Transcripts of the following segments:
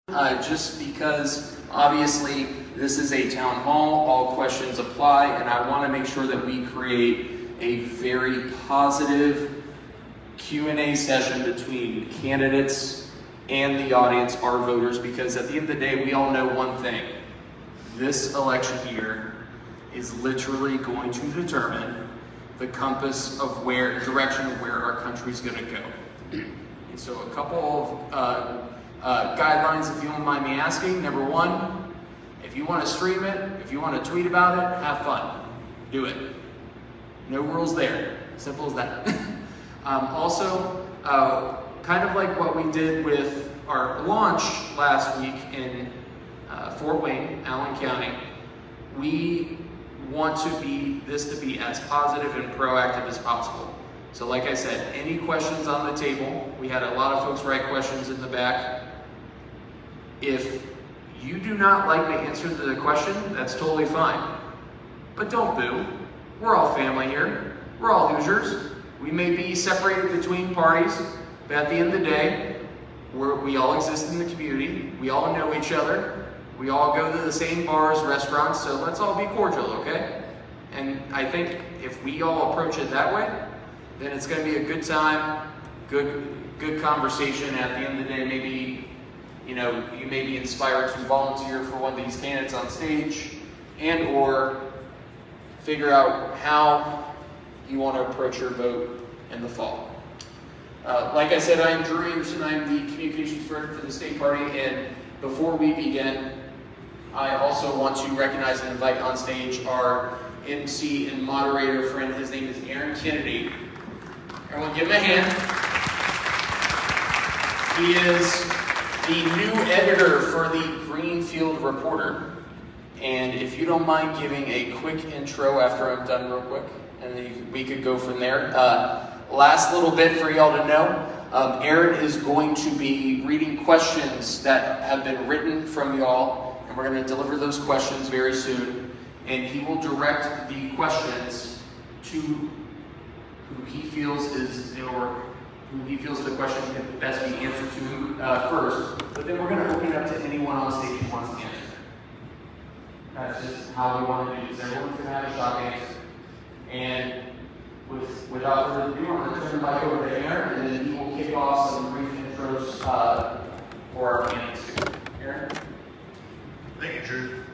Just because obviously this is a town hall, all questions apply, and I want to make sure that we create a very positive Q&A session between candidates and the audience, our voters, because at the end of the day, we all know one thing. This election year is literally going to determine the compass of direction of where our country's going to go. And so a couple of guidelines, if you don't mind me asking. Number one, if you want to stream it, if you want to tweet about it, have fun. Do it. No rules there. Simple as that. Also, kind of like what we did with our launch last week in Fort Wayne, Allen County, we want this to be as positive and proactive as possible. So like I said, any questions on the table, we had a lot of folks write questions in the back. If you do not like the answer to the question, that's totally fine. But don't boo. We're all family here. We're all Hoosiers. We may be separated between parties, but at the end of the day, we all exist in the community. We all know each other. We all go to the same bars, restaurants, so let's all be cordial, okay? And I think if we all approach it that way, then it's going to be a good time, good conversation. At the end of the day, maybe you may be inspired to volunteer for one of these candidates on stage, and or figure out how you want to approach your vote in the fall. Like I said, I'm Drew Anderson. I'm the communications director for the state party, and before we begin, I also want to recognize and invite on stage our MC and moderator friend. His name is Aaron Kennedy. Everyone give him a hand. He is the new editor for the Greenfield Reporter. And if you don't mind giving a quick intro after I'm done real quick, and then we could go from there. Last little bit for y'all to know, Aaron is going to be reading questions that have been written from y'all, and we're going to deliver those questions very soon. And he will direct the questions to who he feels the question can best be answered to first. But then we're going to open it up to anyone on stage who wants to answer. That's just how we want to do this. Everyone's going to have a shot at answer. And without further ado, I'm going to turn the mic over to Aaron, and then he will kick off some brief intros for our candidates. Aaron? Thank you, Drew.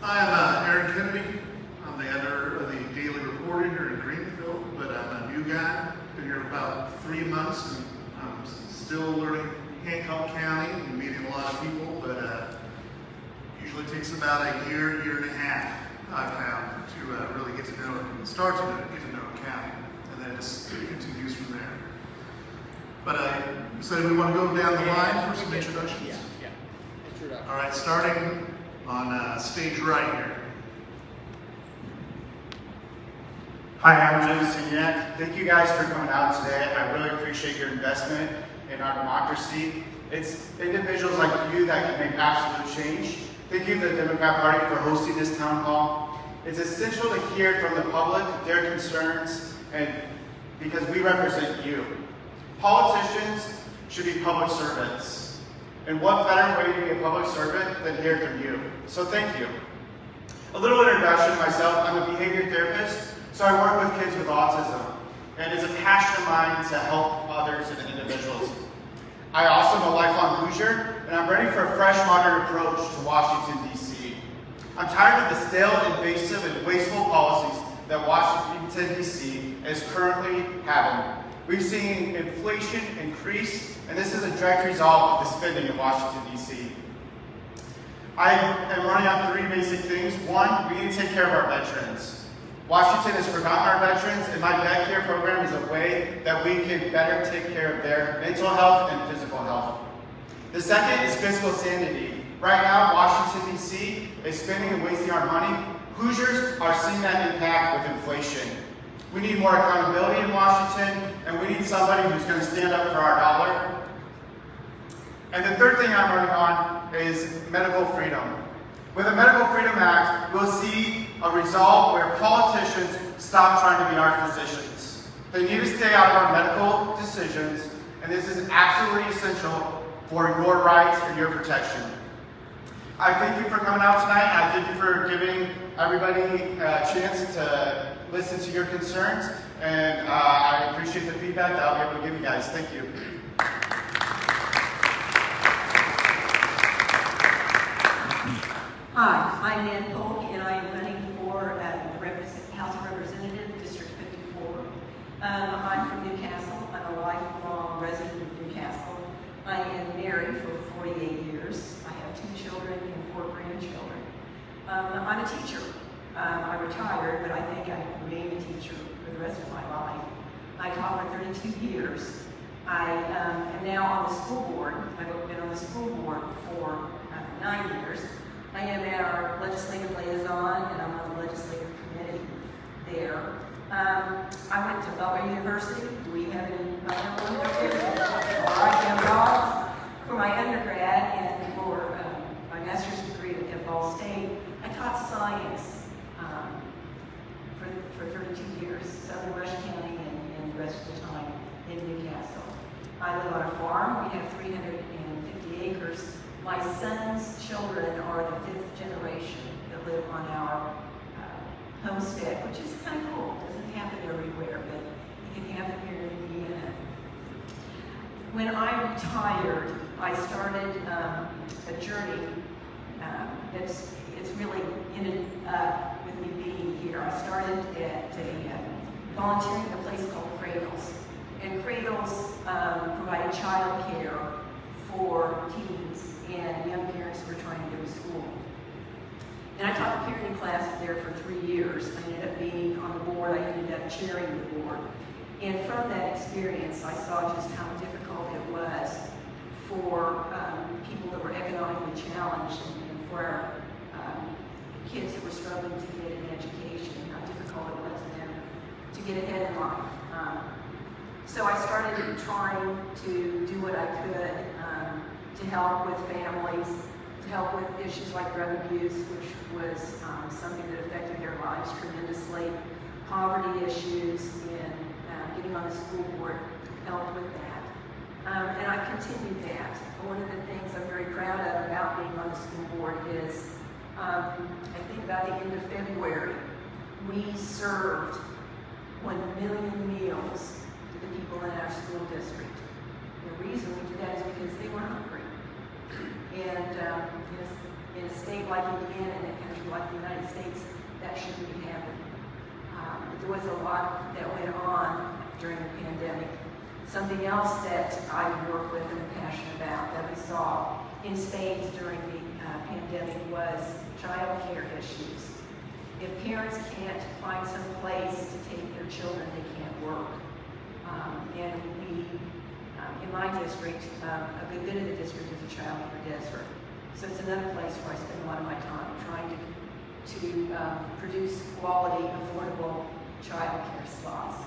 I'm Aaron Kennedy. I'm the editor of the Daily Reporter here in Greenfield, but I'm a new guy. Been here about 3 months, and I'm still learning Hancock County and meeting a lot of people, but usually takes about a year and a half, I've found, to really get to know it and start to get to know a county, and then it just continues from there. But so we want to go down the line for some introductions? Yeah. Introduction. All right, starting on stage right here. Hi, I'm Sceniak. Thank you guys for coming out today. I really appreciate your investment in our democracy. It's individuals like you that can make absolute change. Thank you to the Democrat Party for hosting this town hall. It's essential to hear from the public their concerns, and because we represent you. Politicians should be public servants. And what better way to be a public servant than hear from you? So thank you. A little introduction to myself. I'm a behavior therapist, so I work with kids with autism. And it's a passion of mine to help others and individuals. I also am a lifelong Hoosier, and I'm ready for a fresh, modern approach to Washington, D.C. I'm tired of the stale, invasive, and wasteful policies that Washington, D.C. is currently having. We've seen inflation increase, and this is a direct result of the spending in Washington, D.C. I am running on 3 basic things. 1, we need to take care of our veterans. Washington has forgotten our veterans, and my vet care program is a way that we can better take care of their mental health and physical health. The second is fiscal sanity. Right now, Washington, D.C. is spending and wasting our money. Hoosiers are seeing that impact with inflation. We need more accountability in Washington, and we need somebody who's going to stand up for our dollar. And the third thing I'm running on is medical freedom. With the Medical Freedom Act, we'll see a result where politicians stop trying to be our physicians. They need to stay out of our medical decisions, and this is absolutely essential for your rights and your protection. I thank you for coming out tonight. I thank you for giving everybody a chance to listen to your concerns, and I appreciate the feedback that I'll be able to give you guys. Thank you. Hi, I'm Nan Polk, and I am running for the House of Representatives, District 54. I'm from Newcastle. I'm a lifelong resident of Newcastle. I am married for 48 years. I have 2 children and 4 grandchildren. I'm a teacher. I retired, but I think I remain a teacher for the rest of my life. I taught for 32 years. I am now on the school board. I've been on the school board for 9 years. I am our legislative liaison, and I'm on the legislative committee there. I went to Butler University. Do we have any I am for my undergrad and for my master's degree at Ball State. I taught science for 32 years, Southern Rush County and the rest of the time in Newcastle. I live on a farm. We have 350 acres. My son's children are the 5th generation that live on our homestead, which is kind of cool. It doesn't happen everywhere, but it can happen here in Indiana. When I retired, I started a journey that's really ended up with me being here. I started at volunteering at a place called Cradles. And Cradles provided child care for teens and young parents who were trying to go to school. And I taught the parenting class there for 3 years. I ended up being on the board. I ended up chairing the board. And from that experience, I saw just how difficult it was for people that were economically challenged and for our kids that were struggling to get an education, how difficult it was for them to get ahead in life. So I started trying to do what I could to help with families, to help with issues like drug abuse, which was something that affected their lives tremendously, poverty issues, and getting on the school board helped with that. And I continued that. One of the things I'm very proud of about being on the school board is, I think about the end of February, we served 1 million meals to the people in our school district. The reason we did that is because they were hungry. And in a state like Indiana, in a country like the United States, that shouldn't be happening. There was a lot that went on during the pandemic. Something else that I work with and am passionate about that we saw in spades during the pandemic was child care issues. If parents can't find some place to take their children, they can't work. And we, in my district, a good bit of the district is a child care district. So it's another place where I spend a lot of my time trying to produce quality, affordable child care slots.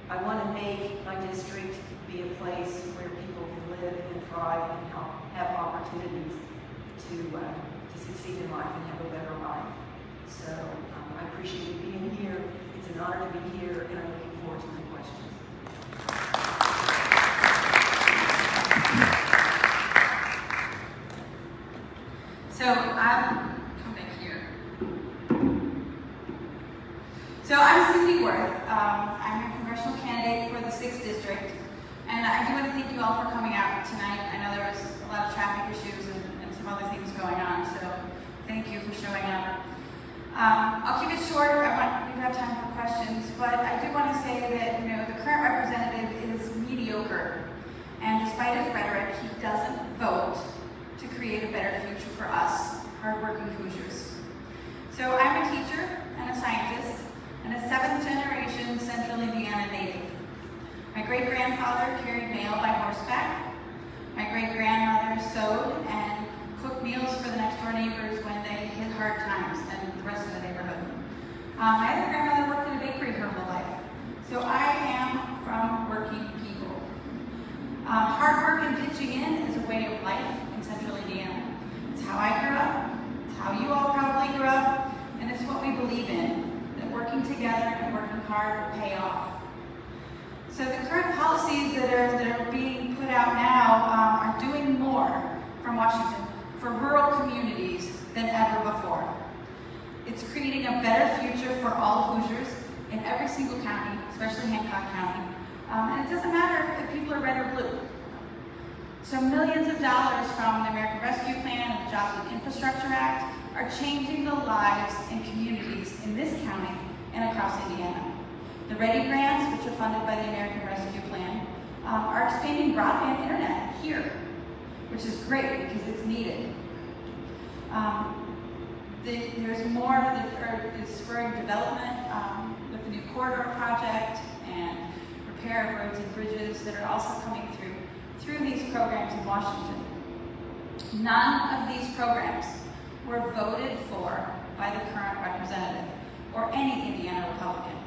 I want to make my district be a place where people can live and thrive and have opportunities to succeed in life and have a better life. So I appreciate you being here. It's an honor to be here, and I'm looking forward to my questions. So come back here. So I'm Cindy Worth. I'm a congressional candidate for the 6th District. And I do want to thank you all for coming out tonight. I know there was a lot of traffic issues and some other things going on, so thank you for showing up. I'll keep it short. I want you to have time for questions, but I do want to say that the current representative is mediocre, and despite his rhetoric, he doesn't vote to create a better future for us, hardworking Hoosiers. So I'm a teacher and a scientist and a 7th generation Central Indiana native. My great-grandfather carried mail by horseback. My great-grandmother sewed and cooked meals for the next-door neighbors when they hit hard times and the rest of the neighborhood. My other grandmother worked in a bakery her whole life. So I am from working people. Hard work and pitching in is a way of life in Central Indiana. It's how I grew up, it's how you all probably grew up, and it's what we believe in, that working together and working hard will pay off. So the current policies that are being put out now are doing more from Washington for rural communities than ever before. It's creating a better future for all Hoosiers in every single county, especially Hancock County. And it doesn't matter if people are red or blue. So millions of dollars from the American Rescue Plan and the Jobs and Infrastructure Act are changing the lives and communities in this county and across Indiana. The READY grants, which are funded by the American Rescue Plan, are expanding broadband internet here, which is great because it's needed. There's more that is spurring development with the new corridor project and repair of roads and bridges that are also coming through these programs in Washington. None of these programs were voted for by the current representative or any Indiana Republican.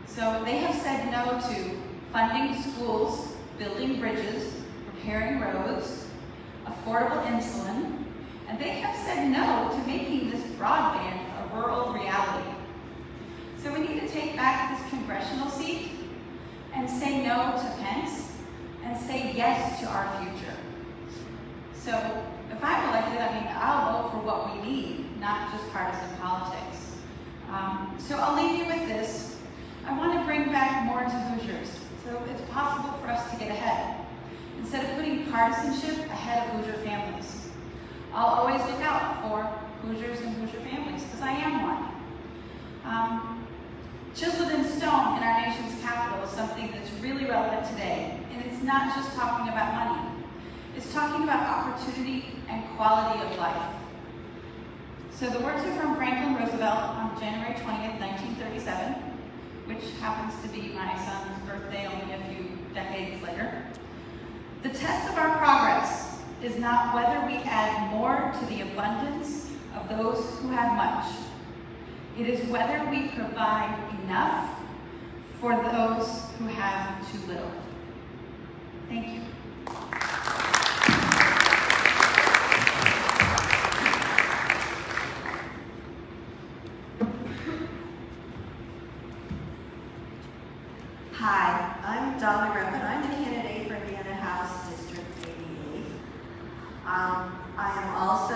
So they have said no to funding schools, building bridges, repairing roads, affordable insulin, and they have said no to making this broadband a rural reality. So we need to take back this congressional seat and say no to Pence and say yes to our future. So if I'm elected, I'll vote for what we need, not just partisan politics. So I'll leave you with this. I want to bring back more to Hoosiers, so it's possible for us to get ahead. Instead of putting partisanship ahead of Hoosier families. I'll always look out for Hoosiers and Hoosier families, because I am one. Chiseled in stone in our nation's capital is something that's really relevant today, and it's not just talking about money. It's talking about opportunity and quality of life. So the words are from Franklin Roosevelt on January 20th, 1937, which happens to be my son's birthday only a few decades later. The test of our progress is not whether we add more to the abundance of those who have much. It is whether we provide enough for those who have too little. Thank you. Hi, I'm Donna Griffin. I'm the candidate for Indiana House District 88. I am also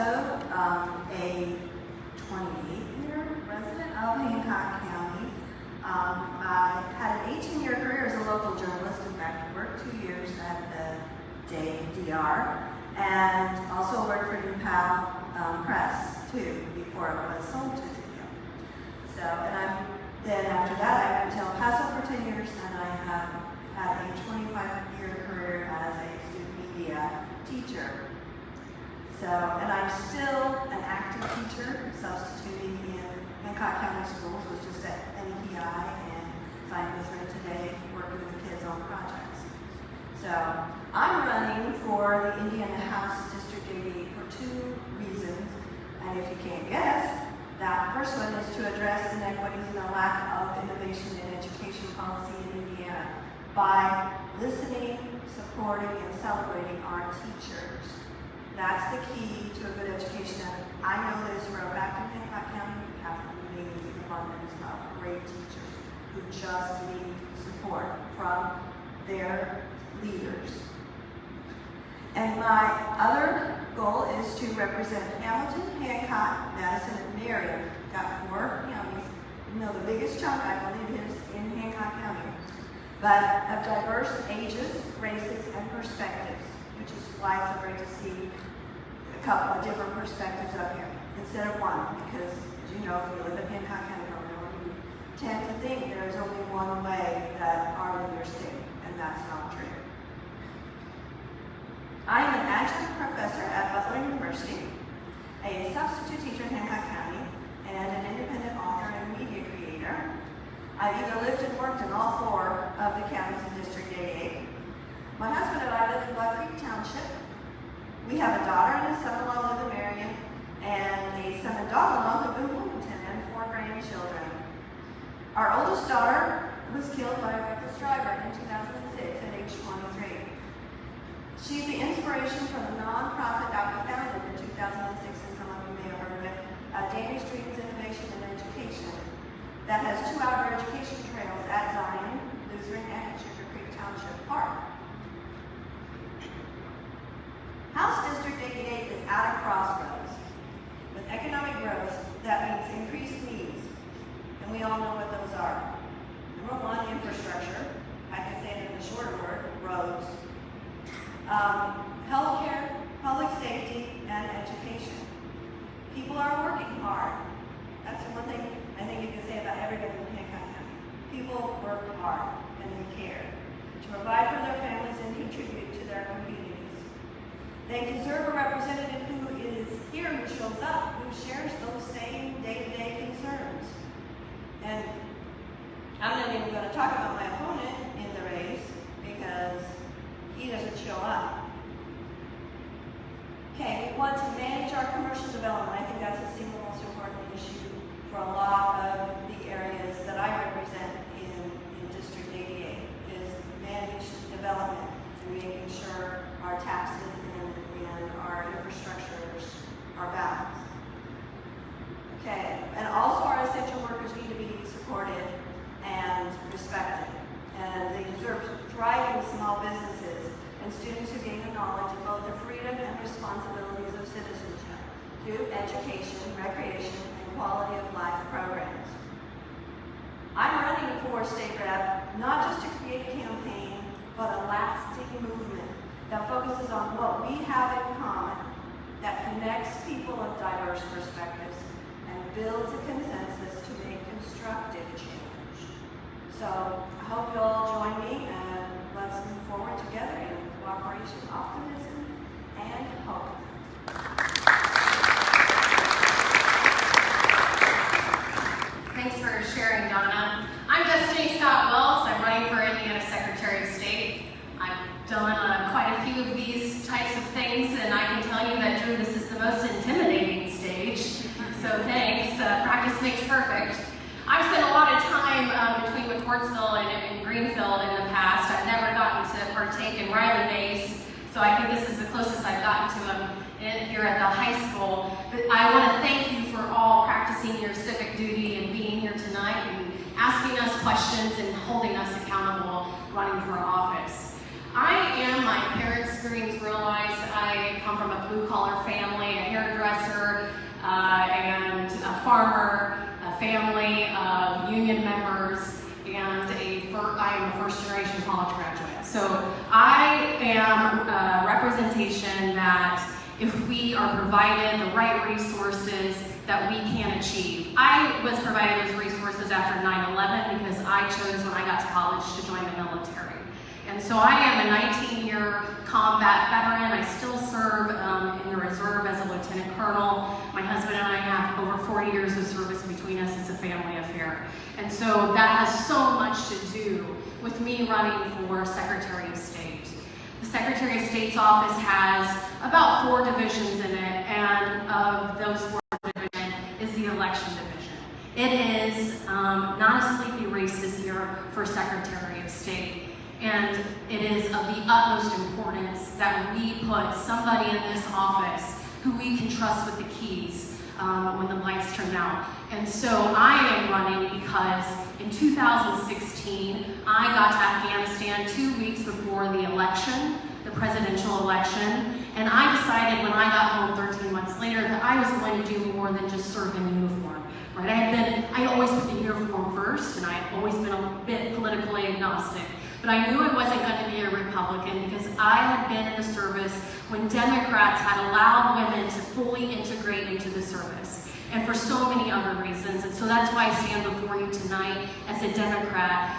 a 28-year resident of Hancock County. I had an 18-year career as a local journalist. In fact, I worked 2 years at the DR and also worked for New Pal Press too before it was sold to Video. So, then after that, I went to El Paso for 10 years, and I have had a 25-year career as a student media teacher. So, and I'm still an active teacher, substituting in Hancock County Schools, which is at NPI, and St. Lutheran today, working with kids on projects. So, I'm running for the Indiana House District 88 for 2 reasons, and if you can't guess, that first one is to address inequities and the lack of innovation in education policy in Indiana by listening, supporting, and celebrating our teachers. That's the key to a good education. And I know this for a fact in Hancock County. We have an amazing abundance of great teachers who just need support from their leaders. And my other goal is to represent Hamilton, Hancock, Madison, and Marion. Got 4 counties. You know, the biggest chunk, I believe, is in Hancock County. But of diverse ages, races, and perspectives, which is why it's so great to see a couple of different perspectives up here instead of one. Because, as you know, if you live in Hancock County, you tend to think there's only one way that our leaders think, and that's not true. I am an adjunct professor at Butler University, a substitute teacher in Hancock County, and an independent author and media creator. I've either lived and worked in all 4 of the counties in District 88. My husband and I live in Black Creek Township. We have a daughter and a son-in-law who live in Marion, and a son and daughter-in-law who live in Bloomington, and 4 grandchildren. Our oldest daughter was killed by a reckless driver in 2006 at age 23. She's the inspiration for the nonprofit that we founded in 2006, and some of you may have heard of it, Danny Street's Innovation in Education, that has 2 outdoor education trails at Zion, Lutheran, and Sugar Creek Township Park. 88 is at a crossroads. With economic growth, that means increased needs, and we all know what those are. Number one, infrastructure. I can say it in a shorter word, roads. Healthcare, public safety, and education. People are working hard. That's one thing I think you can say about everybody in Hancock County. People work hard and they care to provide for their families and contribute to their communities. They deserve a representative who is here, who shows up, who shares those same day-to-day concerns. And I'm not even going to talk about my opponent in the race because he doesn't show up. Okay, we want to manage our commercial development. I think that's the single most important issue for a lot of the areas that I represent in District 88 is managed development and making sure our taxes and our infrastructures are balanced. Okay, and also our essential workers need to be supported and respected. And they deserve thriving small businesses and students who gain the knowledge of both the freedom and responsibilities of citizenship through education, recreation, and quality of life programs. I'm running for state rep not just to create a campaign, but a lasting movement that focuses on what we have in common, that connects people of diverse perspectives, and builds a consensus to make constructive change. So I hope you all join me, and let's move forward together in cooperation, optimism, and hope. Thanks for sharing, Donna. I'm Destiny Scott Wells. I'm running for Indiana Secretary of State. I've done quite a few of these types of things, and I can tell you that, Drew, this is the most intimidating stage. So thanks. Practice makes perfect. I've spent a lot of time between McCourtsville and Greenfield in the past. I've never gotten to partake in Riley Base, so I think this is the closest I've gotten to them here at the high school. But I want to thank you for all practicing your civic duty and being here tonight and asking us questions and holding us accountable running for office. My parents' screens realized I come from a blue-collar family, a hairdresser, and a farmer, a family of union members, and I am a first-generation college graduate. So I am a representation that if we are provided the right resources that we can achieve. I was provided those resources after 9/11 because I chose when I got to college to join the military. And so I am a 19-year combat veteran. I still serve in the reserve as a lieutenant colonel. My husband and I have over 40 years of service between us. It's a family affair. And so that has so much to do with me running for Secretary of State. The Secretary of State's office has about 4 divisions in it, and of those 4 divisions is the election division. It is not a sleepy race this year for Secretary of State. And it is of the utmost importance that we put somebody in this office who we can trust with the keys when the lights turn out. And so I am running because in 2016, I got to Afghanistan 2 weeks before the election, the presidential election, and I decided when I got home 13 months later that I was going to do more than just serve in uniform. Right? I always put the uniform first, and I had always been a bit politically agnostic. But I knew I wasn't going to be a Republican because I had been in the service when Democrats had allowed women to fully integrate into the service, and for so many other reasons. And so that's why I stand before you tonight as a Democrat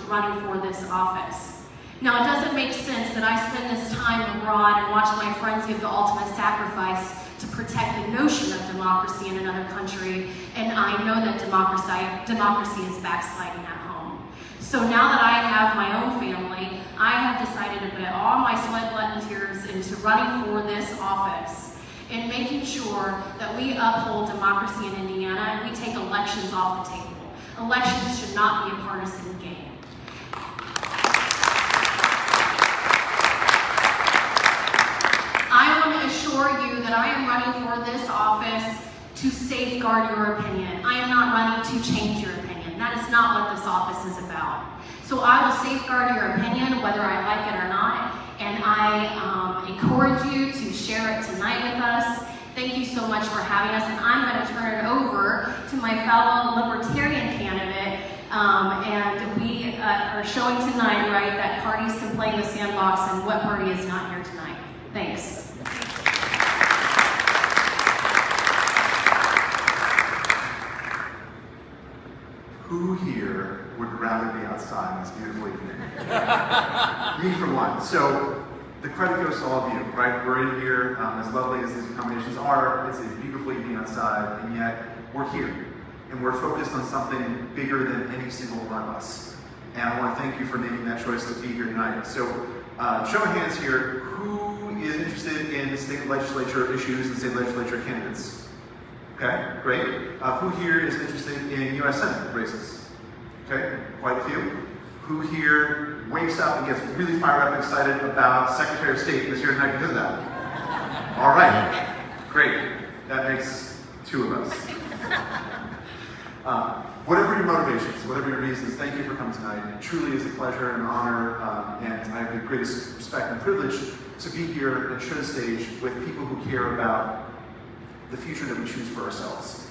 running for this office. Now, it doesn't make sense that I spend this time abroad and watch my friends give the ultimate sacrifice to protect the notion of democracy in another country, and I know that democracy is backsliding at home. So now that I have my own family, I have decided to put all my sweat, blood, and tears into running for this office and making sure that we uphold democracy in Indiana and we take elections off the table. Elections should not be a partisan game. I want to assure you that I am running for this office to safeguard your opinion. I am not running to change your opinion. That is not what this office is about. So I will safeguard your opinion, whether I like it or not, and I encourage you to share it tonight with us. Thank you so much for having us, and I'm going to turn it over to my fellow Libertarian candidate. And we are showing tonight, right, that parties can play in the sandbox, and what party is not here tonight. Thanks. Who here would rather be outside this beautiful evening? Me for one. So the credit goes to all of you, right? We're in here, as lovely as these accommodations are, it's a beautiful evening outside, and yet we're here. And we're focused on something bigger than any single one of us. And I want to thank you for making that choice to be here tonight. So show of hands here, who is interested in the state legislature issues and state legislature candidates? Okay, great. Who here is interested in U.S. Senate races? Okay, quite a few. Who here wakes up and gets really fired up and excited about Secretary of State this year tonight because of that? All right, great. That makes two of us. Whatever your motivations, whatever your reasons, thank you for coming tonight. It truly is a pleasure and an honor, and I have the greatest respect and privilege to be here and share the stage with people who care about the future that we choose for ourselves.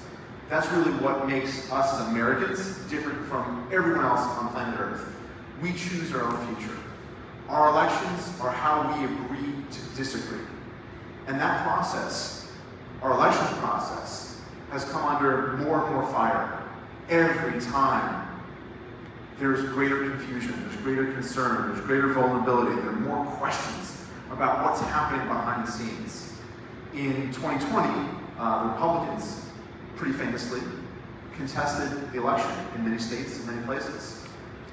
That's really what makes us as Americans different from everyone else on planet Earth. We choose our own future. Our elections are how we agree to disagree. And that process, our elections process, has come under more and more fire. Every time there's greater confusion, there's greater concern, there's greater vulnerability, there are more questions about what's happening behind the scenes. In 2020, Republicans, pretty famously, contested the election in many states and many places.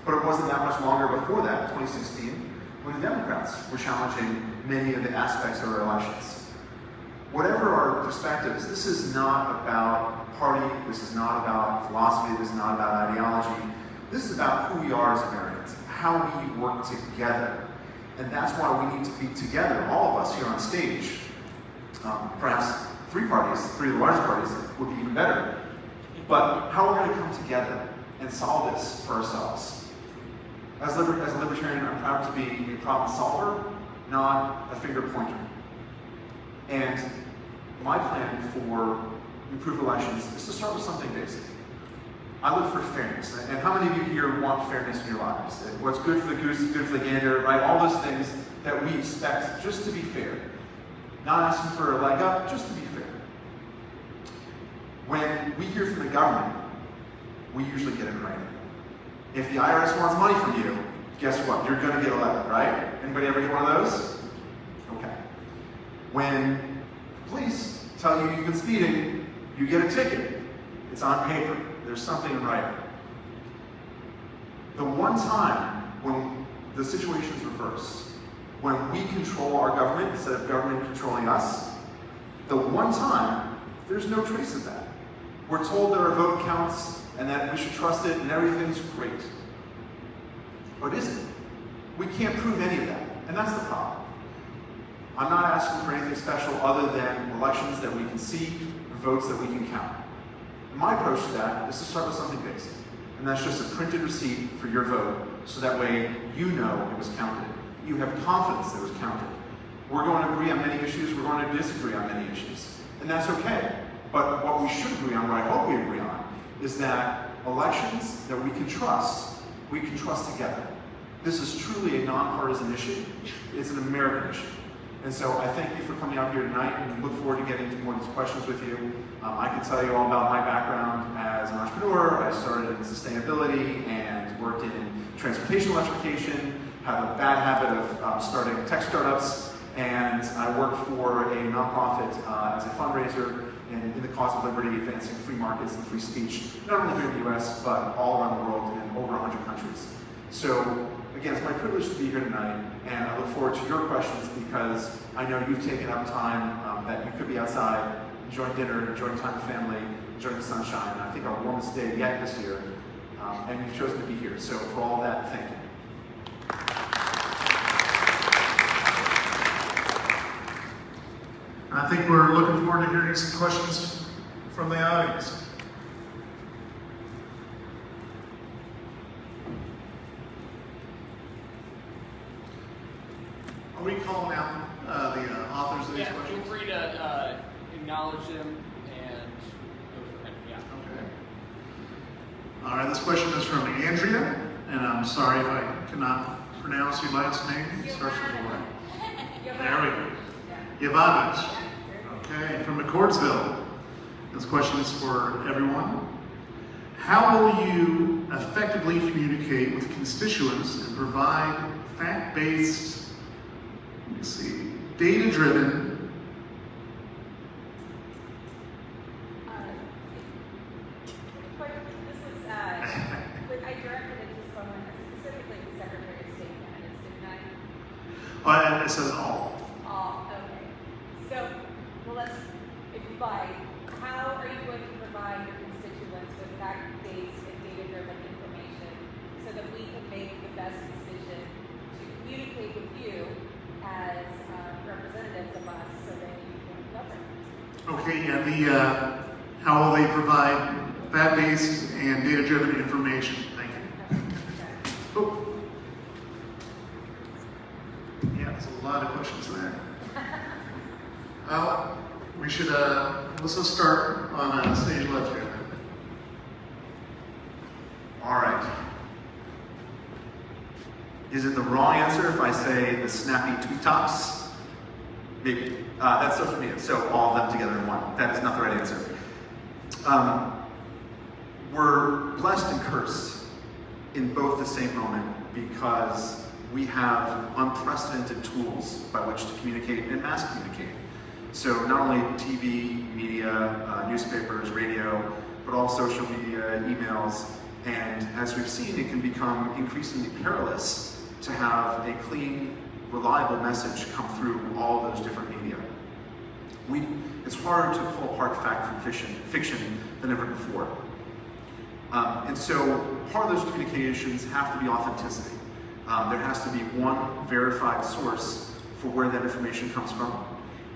But it wasn't that much longer before that, 2016, when the Democrats were challenging many of the aspects of our elections. Whatever our perspectives, this is not about party, this is not about philosophy, this is not about ideology. This is about who we are as Americans, how we work together. And that's why we need to be together, all of us here on stage. Perhaps three of the large parties would be even better. But how we're going to come together and solve this for ourselves. As a libertarian, I'm proud to be a problem solver, not a finger pointer. And my plan for improved elections is to start with something basic. I look for fairness. And how many of you here want fairness in your lives? What's good for the goose is good for the gander, right? All those things that we expect just to be fair. Not asking for a leg up, just to be fair. When we hear from the government, we usually get it right. If the IRS wants money from you, guess what? You're going to get a letter, right? Anybody ever get one of those? Okay. When police tell you you've been speeding, you get a ticket. It's on paper. There's something in writing. The one time when the situation's reversed, when we control our government instead of government controlling us, the one time, there's no trace of that. We're told that our vote counts and that we should trust it and everything's great. But is it? We can't prove any of that, and that's the problem. I'm not asking for anything special other than elections that we can see and votes that we can count. My approach to that is to start with something basic, and that's just a printed receipt for your vote, so that way you know it was counted. You have confidence that it was counted. We're going to agree on many issues, we're going to disagree on many issues, and that's okay. But what we should agree on, what I hope we agree on, is that elections that we can trust together. This is truly a nonpartisan issue. It's an American issue. And so I thank you for coming out here tonight, and look forward to getting into more of these questions with you. I can tell you all about my background as an entrepreneur. I started in sustainability and worked in transportation electrification, have a bad habit of starting tech startups, and I work for a nonprofit as a fundraiser in the cause of liberty, advancing free markets and free speech, not only here in the US, but all around the world in over 100 countries. So again, it's my privilege to be here tonight, and I look forward to your questions because I know you've taken up time that you could be outside, enjoying dinner, enjoying time with family, enjoying the sunshine, and I think our warmest day yet this year, and you've chosen to be here. So for all of that, thank you. I think we're looking forward to hearing some questions from the audience. Are we calling out the authors of these Yeah, feel questions? free to acknowledge them and go for it. Yeah. Okay. All right, this question is from Andrea, and I'm sorry if I cannot pronounce your last name. It starts with a Y. There we go. Yovanovich. Okay, from McCordsville. This question is for everyone. How will you effectively communicate with constituents and provide fact-based, let me see, data-driven, I directed it to someone, specifically the Secretary of State candidates, didn't I? it says all. Oh, okay. So, well, if you like, how are you going to provide your constituents with fact-based and data-driven information so that we can make the best decision to communicate with you as representatives of us so that you can govern? Okay, and how will they provide fact-based and data-driven information? Thank you. Oh. Yeah, there's a lot of questions there. We should, let's just start on stage left here. All right. Is it the wrong answer if I say the snappy tweet tops? Maybe. That's social media, so all of them together in one. That is not the right answer. We're blessed and cursed in both the same moment because we have unprecedented tools by which to communicate and mass communicate. So not only TV, media, newspapers, radio, but all social media, emails, and as we've seen, it can become increasingly perilous to have a clean, reliable message come through all those different media. It's harder to pull apart fact from fiction than ever before. And so part of those communications have to be authenticity. There has to be one verified source for where that information comes from.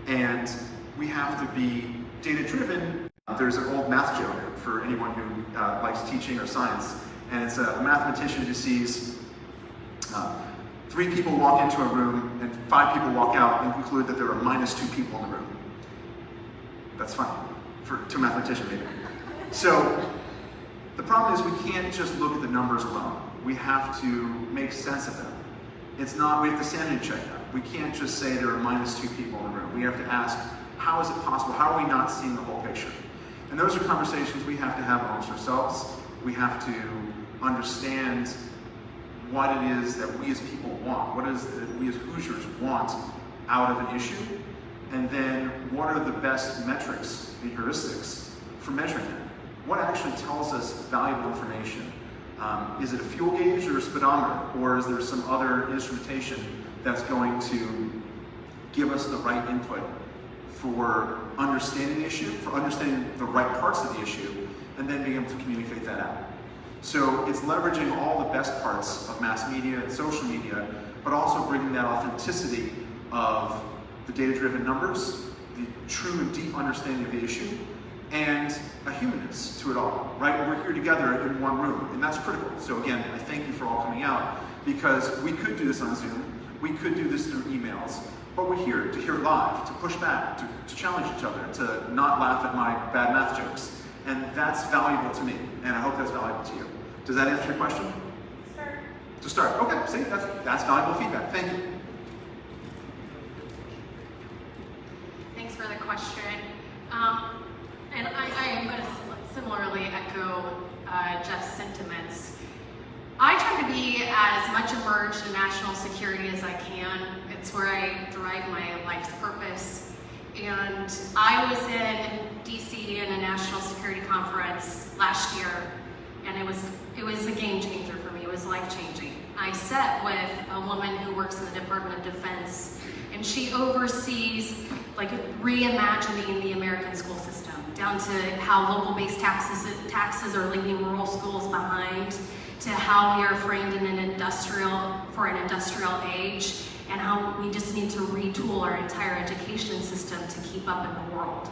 And we have to be data-driven. There's an old math joke for anyone who likes teaching or science, and it's a mathematician who sees 3 people walk into a room and 5 people walk out and conclude that there are -2 people in the room. That's funny, to a mathematician maybe. So the problem is we can't just look at the numbers alone. We have to make sense of them. We have to sanity check them. We can't just say there are -2 people in the room. We have to ask, how is it possible? How are we not seeing the whole picture? And those are conversations we have to have amongst ourselves. We have to understand what it is that we as people want, what it is that we as Hoosiers want out of an issue, and then what are the best metrics and heuristics for measuring it. What actually tells us valuable information? Is it a fuel gauge or a speedometer, or is there some other instrumentation that's going to give us the right input for understanding the issue, for understanding the right parts of the issue, and then being able to communicate that out. So it's leveraging all the best parts of mass media and social media, but also bringing that authenticity of the data-driven numbers, the true and deep understanding of the issue, and a humanness to it all, right? We're here together in one room, and that's critical. So again, I thank you for all coming out, because we could do this on Zoom, we could do this through emails, but we're here to hear live, to push back, to challenge each other, to not laugh at my bad math jokes. And that's valuable to me, and I hope that's valuable to you. Does that answer your question? Start. To start, okay, see, that's valuable feedback, thank you. Thanks for the question. And I am going to similarly echo Jeff's sentiments. I try to be as much immersed in national security as I can. It's where I derive my life's purpose. And I was in DC in a national security conference last year, and it was a game changer for me. It was life changing. I sat with a woman who works in the Department of Defense, and she oversees like reimagining the American school system, down to how local-based taxes are leaving rural schools behind, to how we are framed in an industrial age, and how we just need to retool our entire education system to keep up in the world.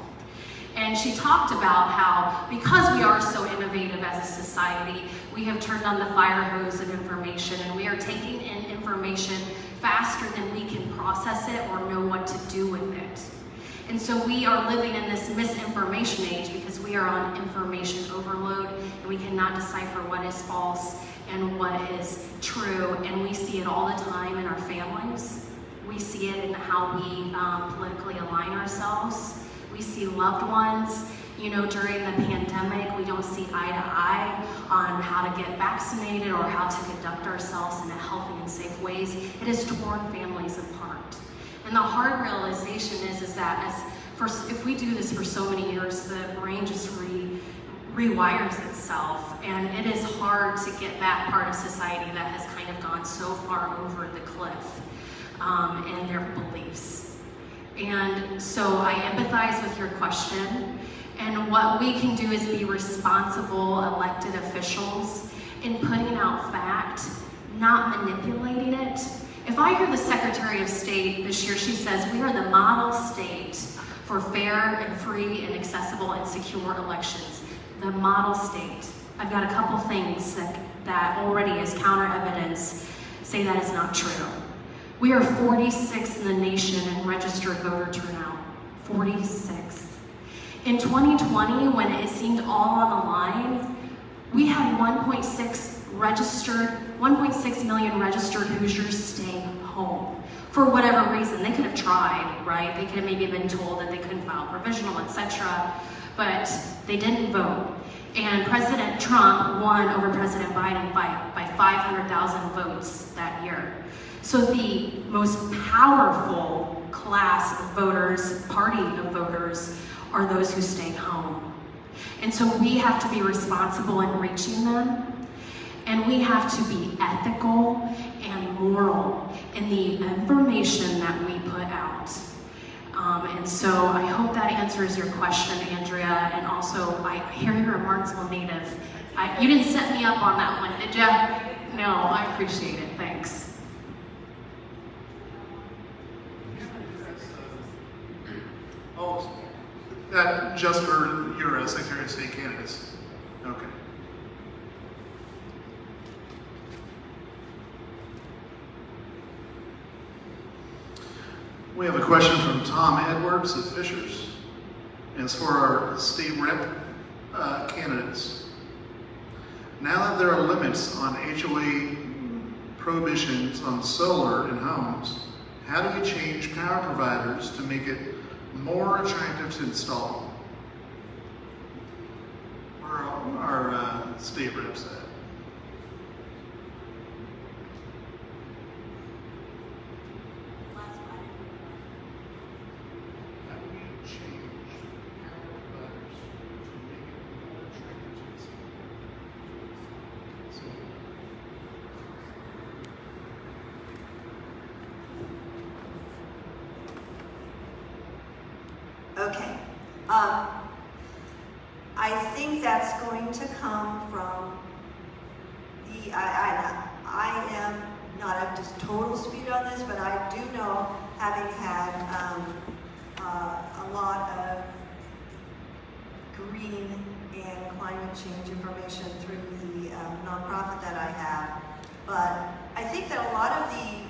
And she talked about how, because we are so innovative as a society, we have turned on the fire hose of information, and we are taking in information faster than we can process it or know what to do with it. And so we are living in this misinformation age because we are on information overload and we cannot decipher what is false and what is true. And we see it all the time in our families. We see it in how we politically align ourselves. We see loved ones. You know, during the pandemic, we don't see eye to eye on how to get vaccinated or how to conduct ourselves in a healthy and safe ways. It has torn families apart. And the hard realization is that if we do this for so many years, the brain just rewires itself. And it is hard to get that part of society that has kind of gone so far over the cliff in their beliefs. And so I empathize with your question. And what we can do is be responsible elected officials in putting out fact, not manipulating it. If I hear the Secretary of State this year, she says, we are the model state for fair and free and accessible and secure elections. The model state. I've got a couple things that already as counter evidence say that is not true. We are 46th in the nation in registered voter turnout. 46th. In 2020, when it seemed all on the line, we had 1.6 million registered Hoosiers stay home. For whatever reason, they could have tried, right? They could have maybe been told that they couldn't file provisional, etc., but they didn't vote. And President Trump won over President Biden by 500,000 votes that year. So the most powerful class of voters, party of voters, are those who stay home. And so we have to be responsible in reaching them, and we have to be ethical and moral in the information that we put out. And so I hope that answers your question, Andrea, and also I hear you're a Martinsville native. You didn't set me up on that one, did ya? No, I appreciate it, thanks. Oh, that just for your Secretary of State candidates. Okay. We have a question from Tom Edwards of Fishers, and it's for our state rep candidates. Now that there are limits on HOA prohibitions on solar in homes, how do we change power providers to make it more attractive to install? Where are our state reps at? How do we change power providers to make it more attractive to install? Okay. I think that's going to come from the, I am not up to total speed on this, but I do know, having had a lot of green and climate change information through the nonprofit that I have, but I think that a lot of the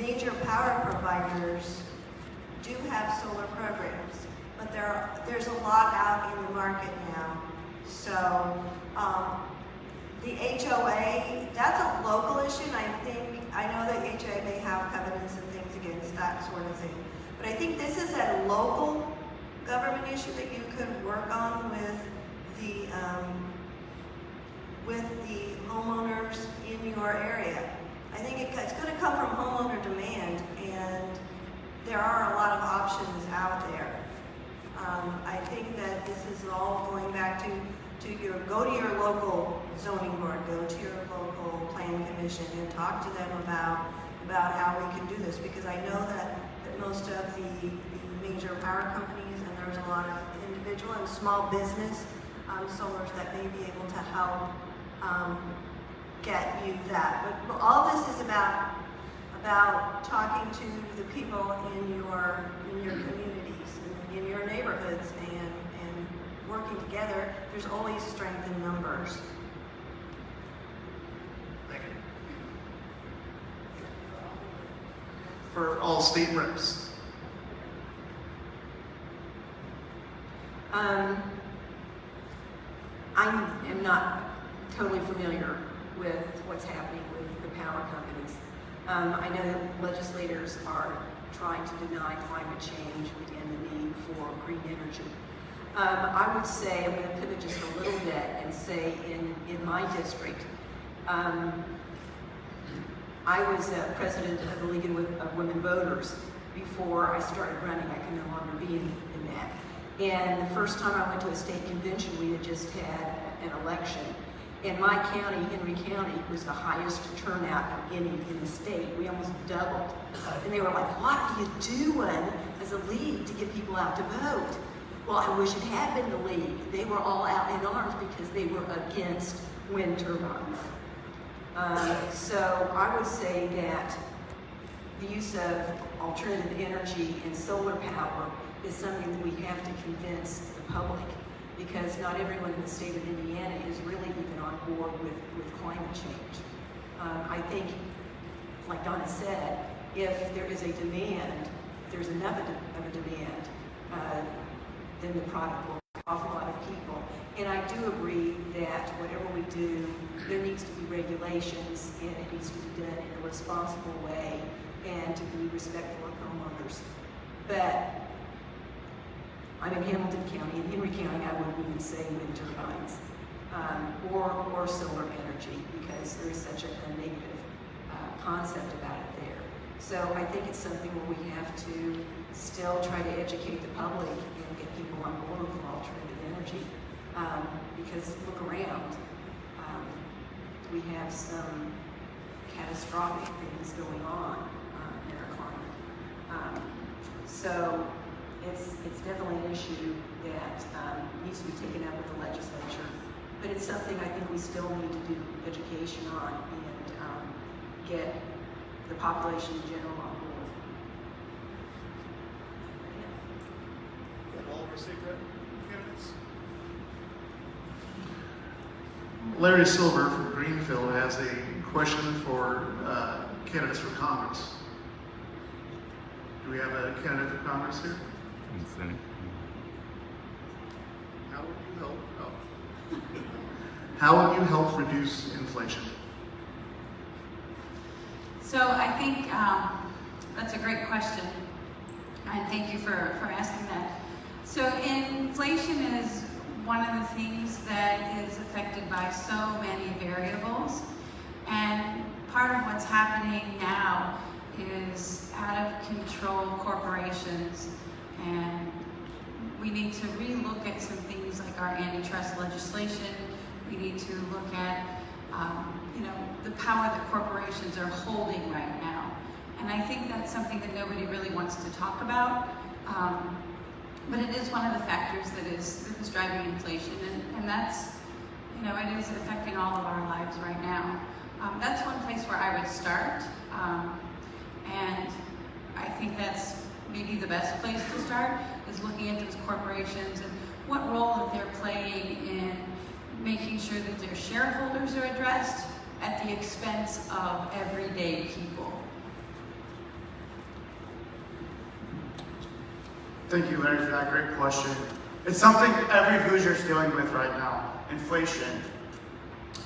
major power providers do have solar programs. But there's a lot out in the market now. So the HOA, that's a local issue, and I know that HOA may have covenants and things against that sort of thing. But I think this is a local government issue that you could work on with the homeowners in your area. I think it's going to come from homeowner demand, and there are a lot of options out there. I think that this is all going back to go to your local zoning board, go to your local planning commission, and talk to them about how we can do this, because I know that most of the major power companies, and there's a lot of individual and small business solars that may be able to help get you that. But all this is about talking to the people in your communities and in your neighborhoods and working together. There's always strength in numbers. Thank you. for all state reps? I am not totally familiar with what's happening with the power companies. I know that legislators are trying to deny climate change and the need for green energy. I would say, I'm going to pivot just a little bit and say in my district, I was president of the League of Women Voters before I started running. I can no longer be in that. And the first time I went to a state convention, we had just had an election. In my county, Henry County, was the highest turnout of any in the state. We almost doubled. And they were like, what are you doing as a league to get people out to vote? Well, I wish it had been the league. They were all out in arms because they were against wind turbines. So I would say that the use of alternative energy and solar power is something that we have to convince the public, because not everyone in the state of Indiana is really even on board with climate change. I think, like Donna said, if there is a demand, if there's enough of a demand, then the product will offer a lot of people. And I do agree that whatever we do, there needs to be regulations, and it needs to be done in a responsible way and to be respectful of homeowners. But I'm in Hamilton County. In Henry County, I wouldn't even say wind turbines or solar energy, because there is such a negative concept about it there. So I think it's something where we have to still try to educate the public and get people on board for alternative energy. Because look around, we have some catastrophic things going on in our climate. So it's definitely an issue that needs to be taken up with the legislature. But it's something I think we still need to do education on and get the population in general on board. Is that all of our state rep candidates? Larry Silver from Greenfield has a question for candidates for Congress. Do we have a candidate for Congress here? How would you help? Oh. How would you help reduce inflation? So I think that's a great question, and thank you for asking that. So inflation is one of the things that is affected by so many variables, and part of what's happening now is out of control corporations, and we need to relook at some things like our antitrust legislation. We need to look at the power that corporations are holding right now. And I think that's something that nobody really wants to talk about. But it is one of the factors that is driving inflation, and that's, it is affecting all of our lives right now. That's one place where I would start, and I think that's maybe the best place to start, is looking at those corporations and what role that they're playing in making sure that their shareholders are addressed at the expense of everyday people. Thank you, Larry, for that great question. It's something every Hoosier is dealing with right now, inflation.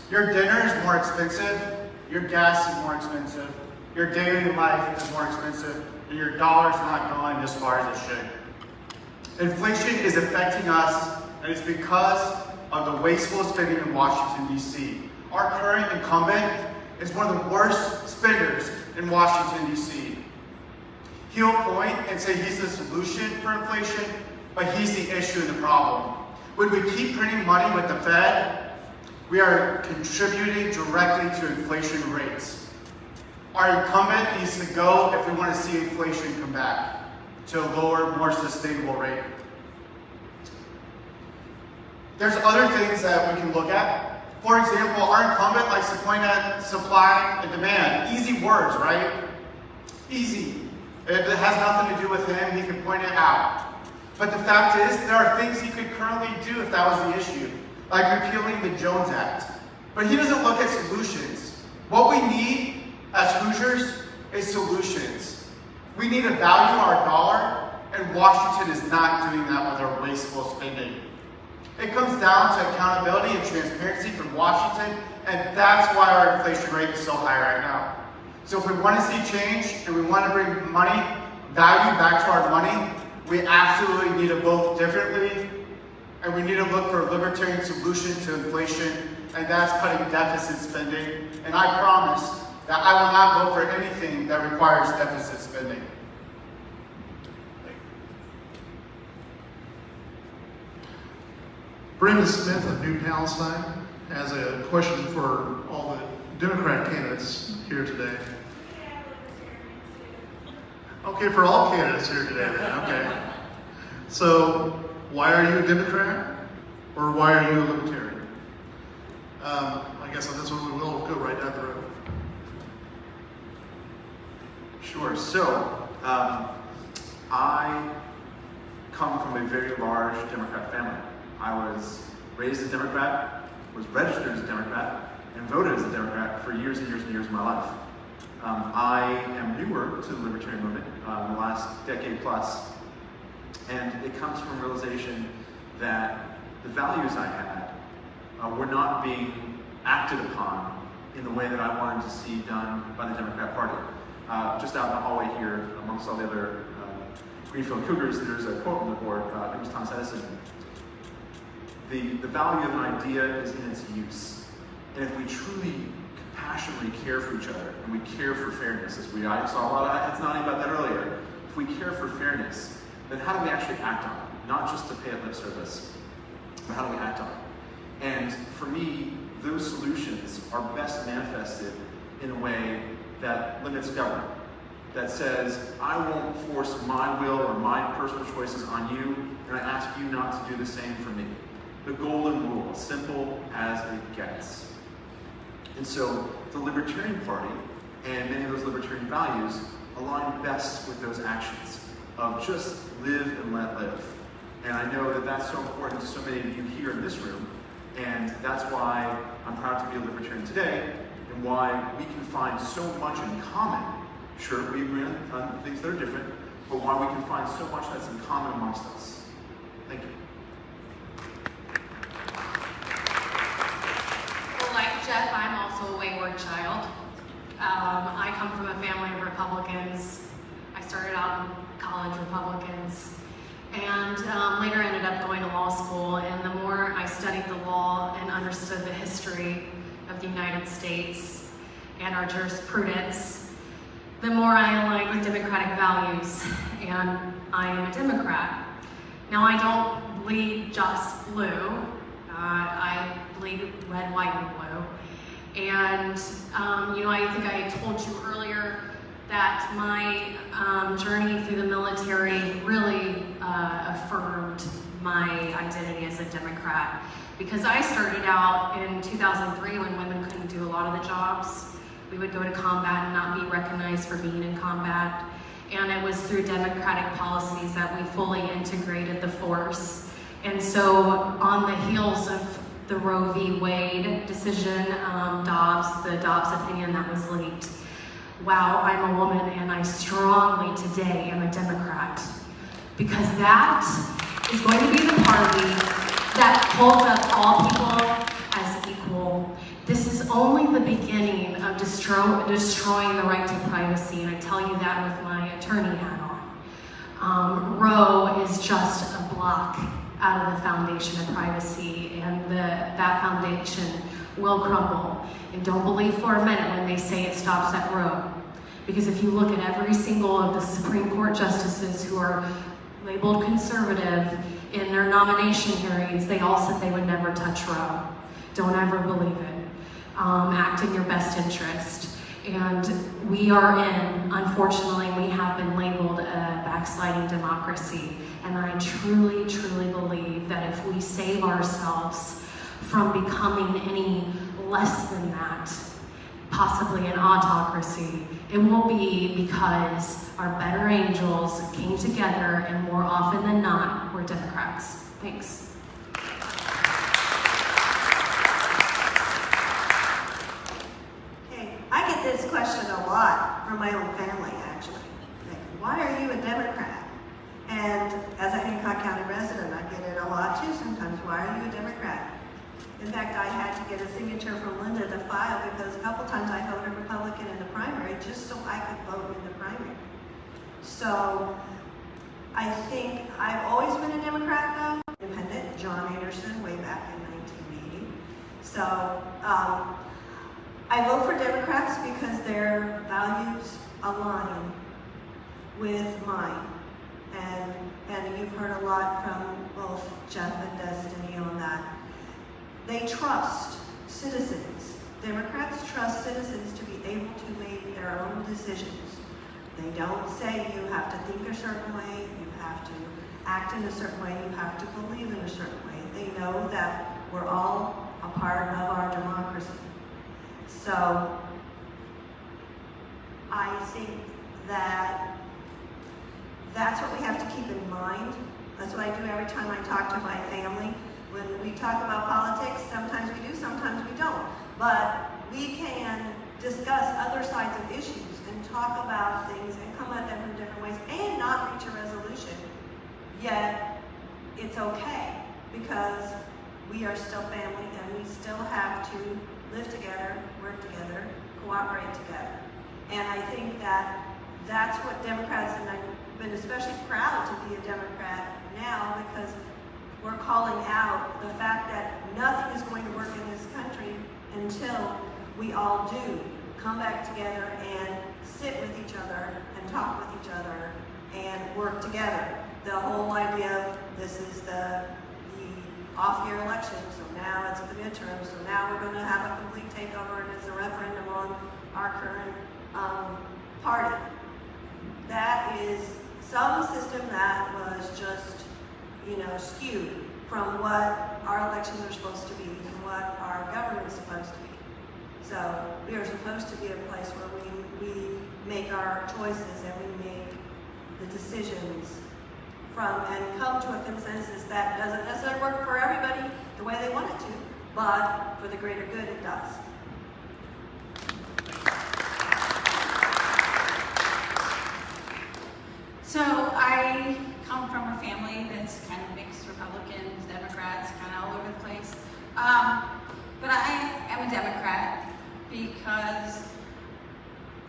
Your dinner is more expensive, your gas is more expensive, your daily life is more expensive, and your dollar's not going as far as it should. Inflation is affecting us, and it's because of the wasteful spending in Washington, D.C. Our current incumbent is one of the worst spenders in Washington, D.C. He'll point and say he's the solution for inflation, but he's the issue and the problem. When we keep printing money with the Fed, we are contributing directly to inflation rates. Our incumbent needs to go if we want to see inflation come back to a lower, more sustainable rate. There's other things that we can look at. For example, our incumbent likes to point at supply and demand. Easy words, right? Easy. It has nothing to do with him, he can point it out. But the fact is, there are things he could currently do if that was the issue, like repealing the Jones Act. But he doesn't look at solutions. What we need as Hoosiers is solutions. We need to value our dollar, and Washington is not doing that with our wasteful spending. It comes down to accountability and transparency from Washington, and that's why our inflation rate is so high right now. So if we want to see change and we want to bring money, value back to our money, we absolutely need to vote differently, and we need to look for a libertarian solution to inflation, and that's cutting deficit spending. And I promise that I will not vote for anything that requires deficit spending. Brenda Smith of New Palestine has a question for all the Democrat candidates here today. Okay, for all candidates here today then, okay. So, why are you a Democrat? Or why are you a Libertarian? I guess on this one we will go right down the road. Sure. So, I come from a very large Democrat family. I was raised a Democrat, was registered as a Democrat, and voted as a Democrat for years and years and years of my life. I am newer to the Libertarian movement in the last decade plus, and it comes from realization that the values I had were not being acted upon in the way that I wanted to see done by the Democrat Party. Just out in the hallway here, amongst all the other Greenfield Cougars, there's a quote on the board. It was Thomas Edison. The value of an idea is in its use. And if we truly compassionately care for each other, and we care for fairness, as I saw a lot of that's not about that earlier, if we care for fairness, then how do we actually act on it? Not just to pay it lip service, but how do we act on it? And for me, those solutions are best manifested in a way that limits government, that says, I won't force my will or my personal choices on you, and I ask you not to do the same for me. The golden rule, simple as it gets. And so the Libertarian Party and many of those libertarian values align best with those actions of just live and let live. And I know that that's so important to so many of you here in this room, and that's why I'm proud to be a Libertarian today, and why we can find so much in common. Sure, we agree on things that are different, but why we can find so much that's in common amongst us. Thank you. Well, like Jeff, I'm also a wayward child. I come from a family of Republicans. I started out in college Republicans, and later ended up going to law school. And the more I studied the law and understood the history of the United States and our jurisprudence, the more I align with democratic values, and I am a Democrat. Now, I don't bleed just blue. I bleed red, white, and blue. And, I think I told you earlier that my journey through the military really affirmed my identity as a Democrat. Because I started out in 2003 when women couldn't do a lot of the jobs. We would go to combat and not be recognized for being in combat. And it was through democratic policies that we fully integrated the force. And so on the heels of the Roe v. Wade decision, the Dobbs opinion that was leaked, wow, I'm a woman and I strongly today am a Democrat. Because that is going to be the party that holds up all people as equal. This is only the beginning of destroying the right to privacy, and I tell you that with my attorney hat on. Roe is just a block out of the foundation of privacy, and that foundation will crumble. And don't believe for a minute when they say it stops at Roe. Because if you look at every single of the Supreme Court justices who are labeled conservative in their nomination hearings, they all said they would never touch Roe. Don't ever believe it. Act in your best interest. And we are unfortunately, we have been labeled a backsliding democracy. And I truly, truly believe that if we save ourselves from becoming any less than that, possibly an autocracy, it will be because our better angels came together, and more often than not, we're Democrats. Thanks. I get this question a lot from my own family, actually. Like, why sometimes, why are you a Democrat? In fact, I had to get a signature from Linda to file because a couple times I voted Republican in the primary just so I could vote in the primary. So I think I've always been a Democrat though. Independent, John Anderson, way back in 1980. So I vote for Democrats because their values align with mine. And you've heard a lot from both Jeff and Destiny on that. They trust citizens. Democrats trust citizens to be able to make their own decisions. They don't say you have to think a certain way, you have to act in a certain way, you have to believe in a certain way. They know that we're all a part of our democracy. So I think that that's what we have to keep in mind. That's what I do every time I talk to my family. When we talk about politics, sometimes we do, sometimes we don't. But we can discuss other sides of issues and talk about things and come at them from different ways and not reach a resolution. Yet, it's okay because we are still family and we still have to live together, work together, cooperate together. And I think that that's what Democrats, and I've been especially proud to be a Democrat now because we're calling out the fact that nothing is going to work in this country until we all do come back together and sit with each other and talk with each other and work together. The whole idea of this is the off-year election, so now it's the midterm, so now we're going to have a complete takeover and it's a referendum on our current party. That is some system that was just, skewed from what our elections are supposed to be and what our government's supposed to be. So we are supposed to be a place where we make our choices and we make the decisions from and come to a consensus that doesn't necessarily work for everybody the way they want it to, but for the greater good it does. So I come from a family that's kind of mixed, Republicans, Democrats, kind of all over the place. But I am a Democrat because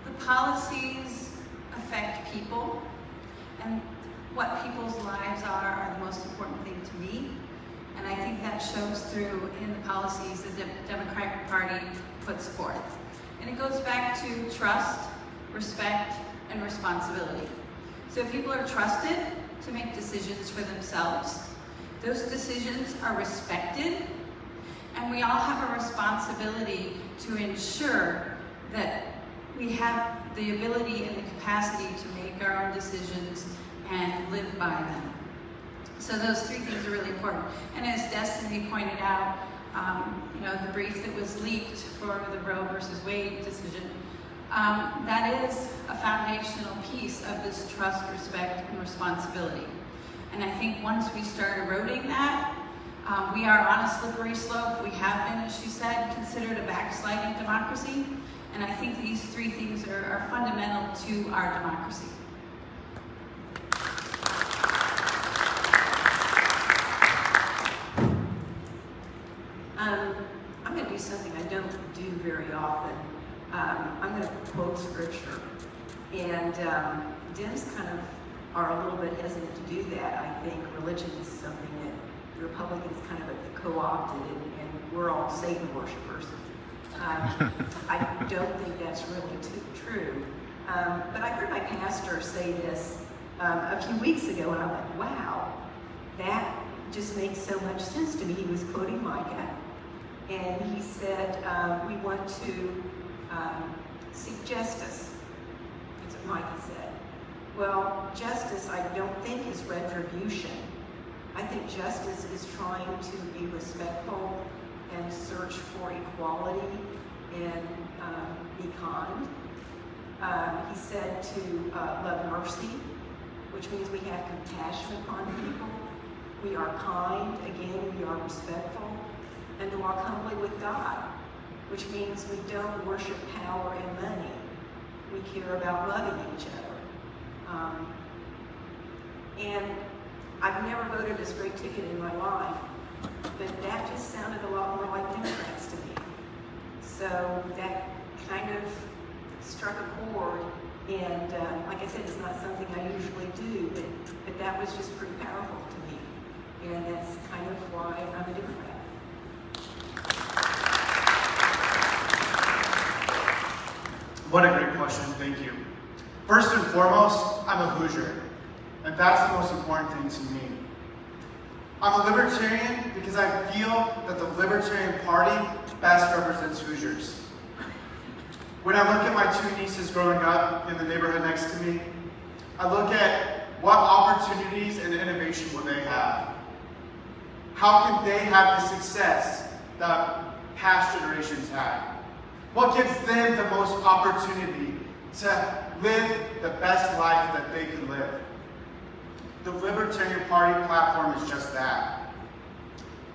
the policies affect people, and what people's lives are the most important thing to me. And I think that shows through in the policies the Democratic Party puts forth. And it goes back to trust, respect, and responsibility. So if people are trusted to make decisions for themselves, those decisions are respected, and we all have a responsibility to ensure that we have the ability and the capacity to make our own decisions and live by them. So those three things are really important. And as Destiny pointed out, the brief that was leaked for the Roe versus Wade decision, that is a foundational piece of this trust, respect, and responsibility. And I think once we start eroding that, we are on a slippery slope. We have been, as she said, considered a backsliding democracy. And I think these three things are fundamental to our democracy. I'm going to do something I don't do very often. I'm going to quote scripture. And Dems kind of are a little bit hesitant to do that. I think religion is something that the Republicans kind of have co-opted, and we're all Satan worshipers. I don't think that's really true. But I heard my pastor say this a few weeks ago, and I'm like, wow, that just makes so much sense to me. He was quoting Micah, and he said, we want to seek justice. That's what Micah said. Well, justice I don't think is retribution. I think justice is trying to be respectful and search for equality and be kind. He said to love mercy, which means we have compassion upon people. We are kind, again, we are respectful, and to walk humbly with God, which means we don't worship power and money. We care about loving each other. And I've never voted a straight ticket in my life, So that kind of struck a chord, and like I said, it's not something I usually do, but that was just pretty powerful to me, and that's kind of why I'm a Democrat. What a great question, thank you. First and foremost, I'm a Hoosier, and that's the most important thing to me. I'm a Libertarian because I feel that the Libertarian Party best represents Hoosiers. When I look at my two nieces growing up in the neighborhood next to me, I look at what opportunities and innovation will they have. How can they have the success that past generations had? What gives them the most opportunity to live the best life that they can live? The Libertarian Party platform is just that.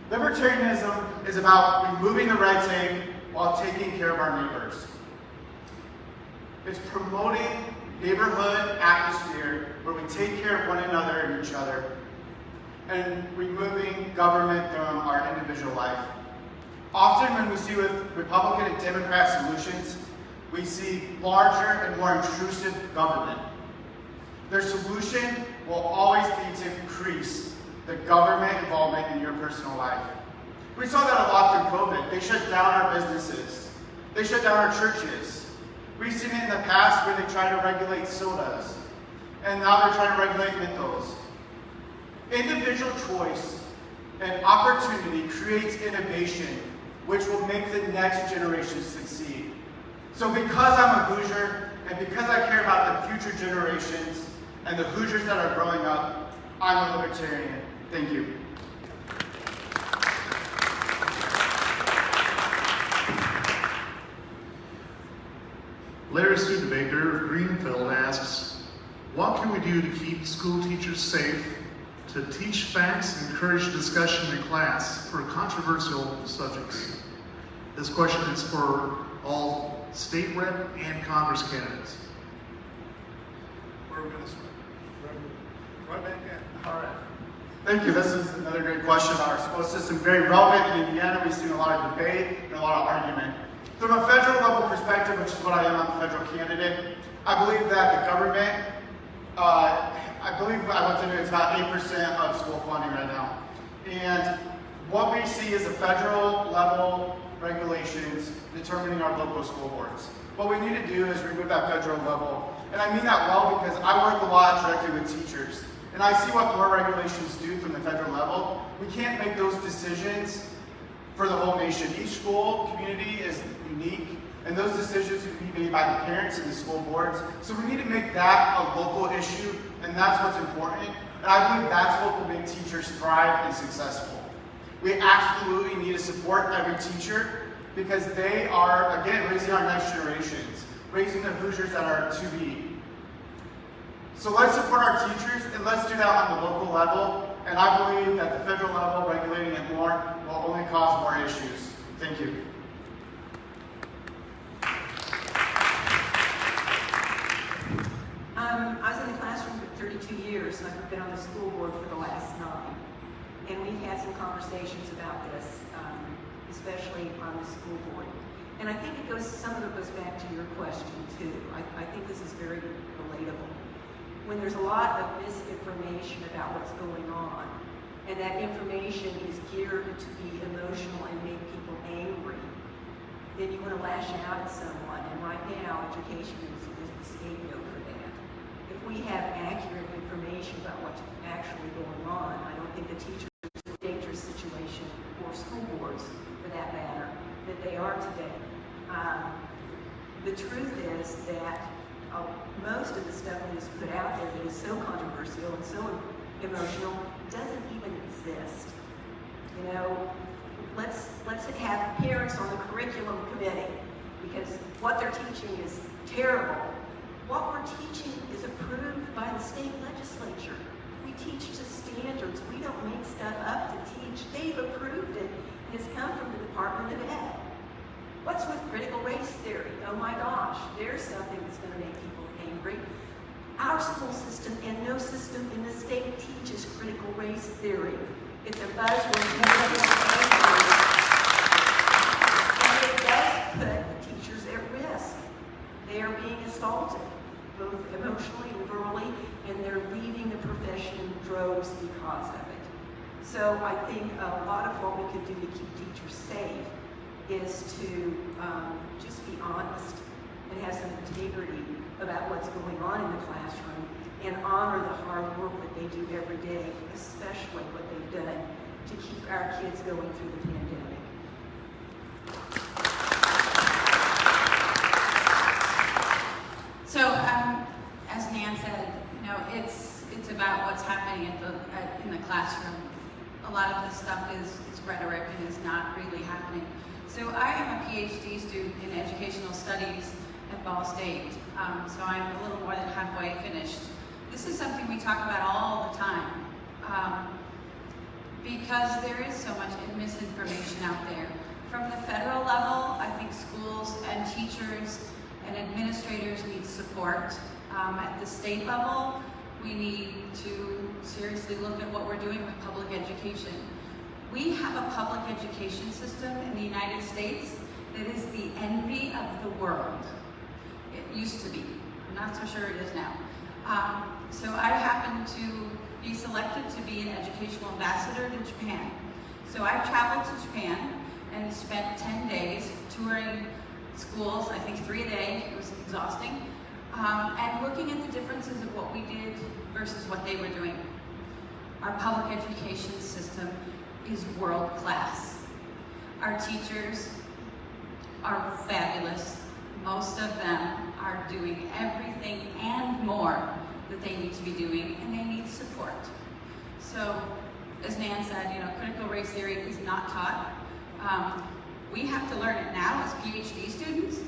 Libertarianism is about removing the red tape while taking care of our neighbors. It's promoting neighborhood atmosphere where we take care of one another and each other, and removing government from our individual life. Often when we see with Republican and Democrat solutions, we see larger and more intrusive government. Their solution will always be to increase the government involvement in your personal life. We saw that a lot through COVID. They shut down our businesses. They shut down our churches. We've seen it in the past where they try to regulate sodas, and now they're trying to regulate Mentos. Individual choice and opportunity creates innovation, which will make the next generation succeed. So because I'm a Hoosier, and because I care about the future generations and the Hoosiers that are growing up, I'm a Libertarian. Thank you. Larry Studebaker of Greenfield asks, what can we do to keep school teachers safe, to teach facts and encourage discussion in class for controversial subjects? This question is for all state rep and Congress candidates. Where are we going to start? Right back in. All right. Thank you. This is another great question about our school system. Very relevant in Indiana. We've seen a lot of debate and a lot of argument. From a federal level perspective, which is what I am, I'm a federal candidate, I believe that the government, I looked into it, it's about 8% of school funding right now. And what we see is the federal level regulations determining our local school boards. What we need to do is remove that federal level. And I mean that well because I work a lot directly with teachers. And I see what more regulations do from the federal level. We can't make those decisions for the whole nation. Each school community is unique, and those decisions will be made by the parents and the school boards. So we need to make that a local issue, and that's what's important. And I believe that's what will make teachers thrive and successful. We absolutely need to support every teacher because they are, again, raising our next generations, raising the Hoosiers that are to be. So let's support our teachers, and let's do that on the local level. And I believe that the federal level, regulating it more, will only cause more issues. Thank you. I was in the classroom for 32 years, and I've been on the school board for the last 9. And we've had some conversations about this, especially on the school board. And I think some of it goes back to your question too. I think this is very relatable. When there's a lot of misinformation about what's going on, and that information is geared to be emotional and make people angry, then you want to lash out at someone. And right now, education is the scapegoat for that. If we have accurate information about what's actually going on, I don't think the teachers are in a dangerous situation, or school boards for that matter, that they are today. The truth is that most of the stuff that is put out there that is so controversial and so emotional doesn't even exist. You know, let's have parents on the curriculum committee because what they're teaching is terrible. What we're teaching is approved by the state legislature. We teach to standards. We don't make stuff up to teach. They've approved it. It's come from the Department of Ed. What's with critical race theory? Oh my gosh, there's something that's going to make people angry. Our school system and no system in the state teaches critical race theory. It's a buzzword. And it does put think a lot of what we could do to keep teachers safe is to just be honest and have some integrity about what's going on in the classroom and honor the hard work that they do every day, especially what they've done to keep our kids going through the pandemic. So, as Nan said, you know, it's about what's happening in the classroom. A lot of this stuff is rhetoric and is not really happening. So I am a PhD student in educational studies at Ball State. So I'm a little more than halfway finished. This is something we talk about all the time because there is so much misinformation out there. From the federal level, I think schools and teachers and administrators need support. At the state level, we need to seriously look at what we're doing with public education. We have a public education system in the United States that is the envy of the world. It used to be. I'm not so sure it is now. So I happen to be selected to be an educational ambassador to Japan. So I traveled to Japan and spent 10 days touring schools, I think 3 a day. It was exhausting. And looking at the differences of what we did versus what they were doing. Our public education system is world class. Our teachers are fabulous. Most of them are doing everything and more that they need to be doing, and they need support. So, as Nan said, you know, critical race theory is not taught. We have to learn it now as PhD students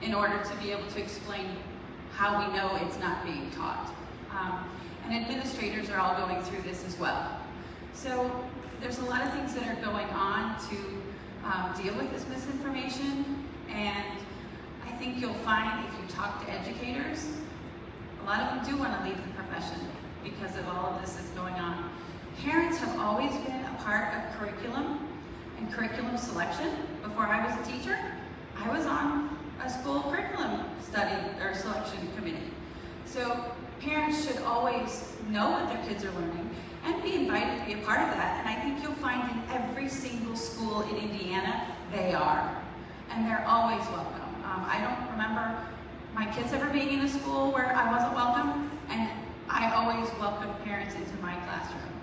in order to be able to explain how we know it's not being taught. And administrators are all going through this as well. So there's a lot of things that are going on to deal with this misinformation, and I think you'll find if you talk to educators, a lot of them do want to leave the profession because of all of this that's going on. Parents have always been a part of curriculum and curriculum selection. Before I was a teacher, I was on a school curriculum study or selection committee. So parents should always know what their kids are learning and be invited to be a part of that. And I think you'll find in every single school in Indiana, they are. And they're always welcome. I don't remember my kids ever being in a school where I wasn't welcome, and I always welcome parents into my classroom.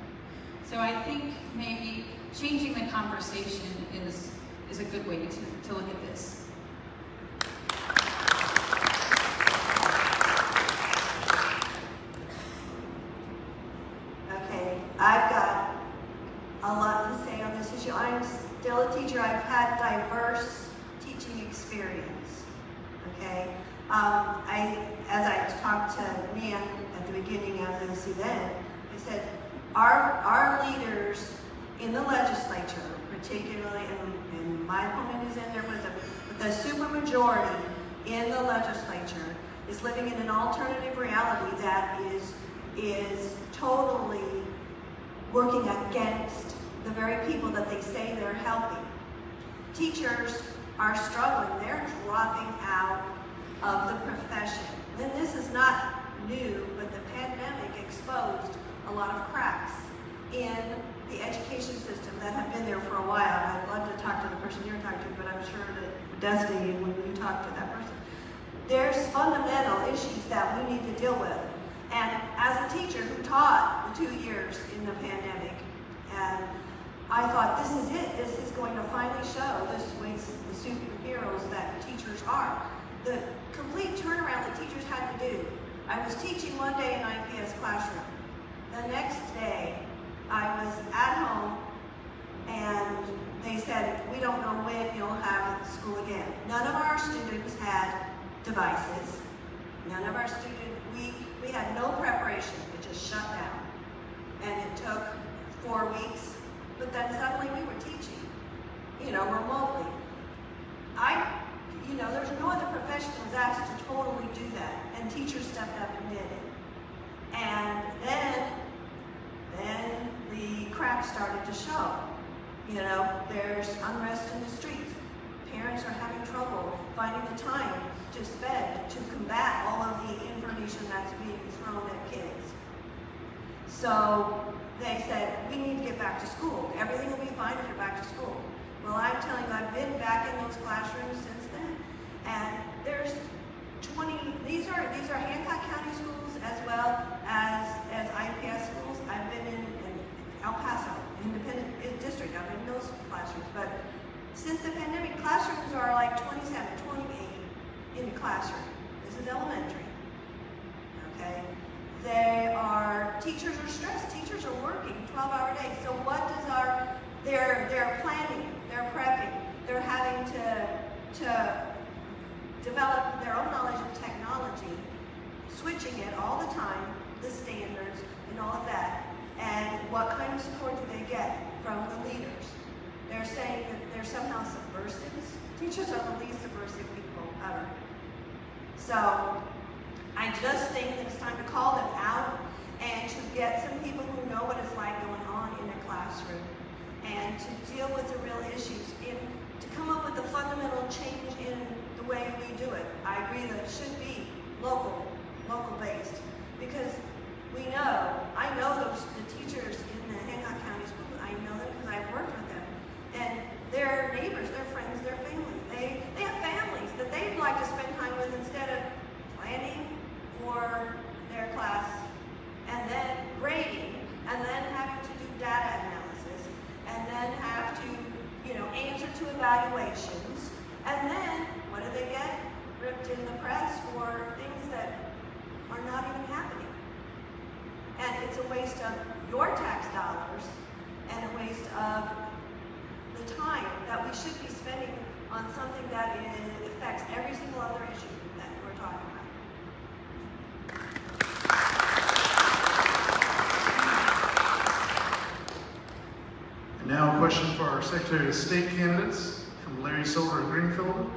So I think maybe changing the conversation is a good way to look at this. Okay, I've got a lot to say on this issue. I'm still a teacher. I've had diverse teaching experience. Okay, as I talked to Nan at the beginning of this event, I said our leaders in the legislature, particularly, and my opponent is in there with the supermajority in the legislature, is living in an alternative reality that is totally working against the very people that they say they're helping. Teachers are struggling. They're dropping out of the profession. And this is not new, but the pandemic exposed a lot of cracks in the education system that have been there for a while. I'd love to talk to the person you're talking to, but I'm sure that Destiny, when you talk to that person, there's fundamental issues that we need to deal with. And as a teacher who taught the 2 years in the pandemic, and I thought, this is it. This is going to finally show this was the superheroes that teachers are. The complete turnaround that teachers had to do. I was teaching one day in IPS classroom. The next day, I was at home, and they said, we don't know when you'll have school again. None of our students had devices. None of our students, we had no preparation. It just shut down. And it took 4 weeks. But then suddenly we were teaching, remotely. There's no other profession that was asked to totally do that, and teachers stepped up and did it. And then the cracks started to show. There's unrest in the streets. Parents are having trouble finding the time to spend to combat all of the information that's being thrown at kids. So they said, we need to get back to school. Everything will be fine if you're back to school. Well, I'm telling you, I've been back in those classrooms since then, and there's 20, these are Hancock County schools as well as IPS schools. I've been in El Paso, independent district, I've been in those classrooms, but since the pandemic, classrooms are like 27, 28 in the classroom. This is elementary, okay? Teachers are stressed, teachers are working 12-hour days. So what does they're planning, they're prepping, they're having to develop their own knowledge of technology, switching it all the time, the standards and all of that. And what kind of support do they get from the leaders? They're saying that they're somehow subversives. Teachers are the least subversive people ever. So I just think that it's time to call them out and to get some people who know what it's like going on in a classroom and to deal with the real issues, to come up with a fundamental change in the way we do it. I agree that it should be local based, because I know the teachers in the Hancock County School. I know them because I've worked with them, and they're neighbors, they're friends, they're family. They have families that they'd like to spend time with instead of planning for their class and then grading and then having to do data analysis and then have to, answer to evaluations. And then what do they get? Ripped in the press for things that are not even happening. And it's a waste of your tax dollars and a waste of the time that we should be spending on something that affects every single other issue that we're talking about. And now a question for our Secretary of State candidates from Larry Silver of Greenfield.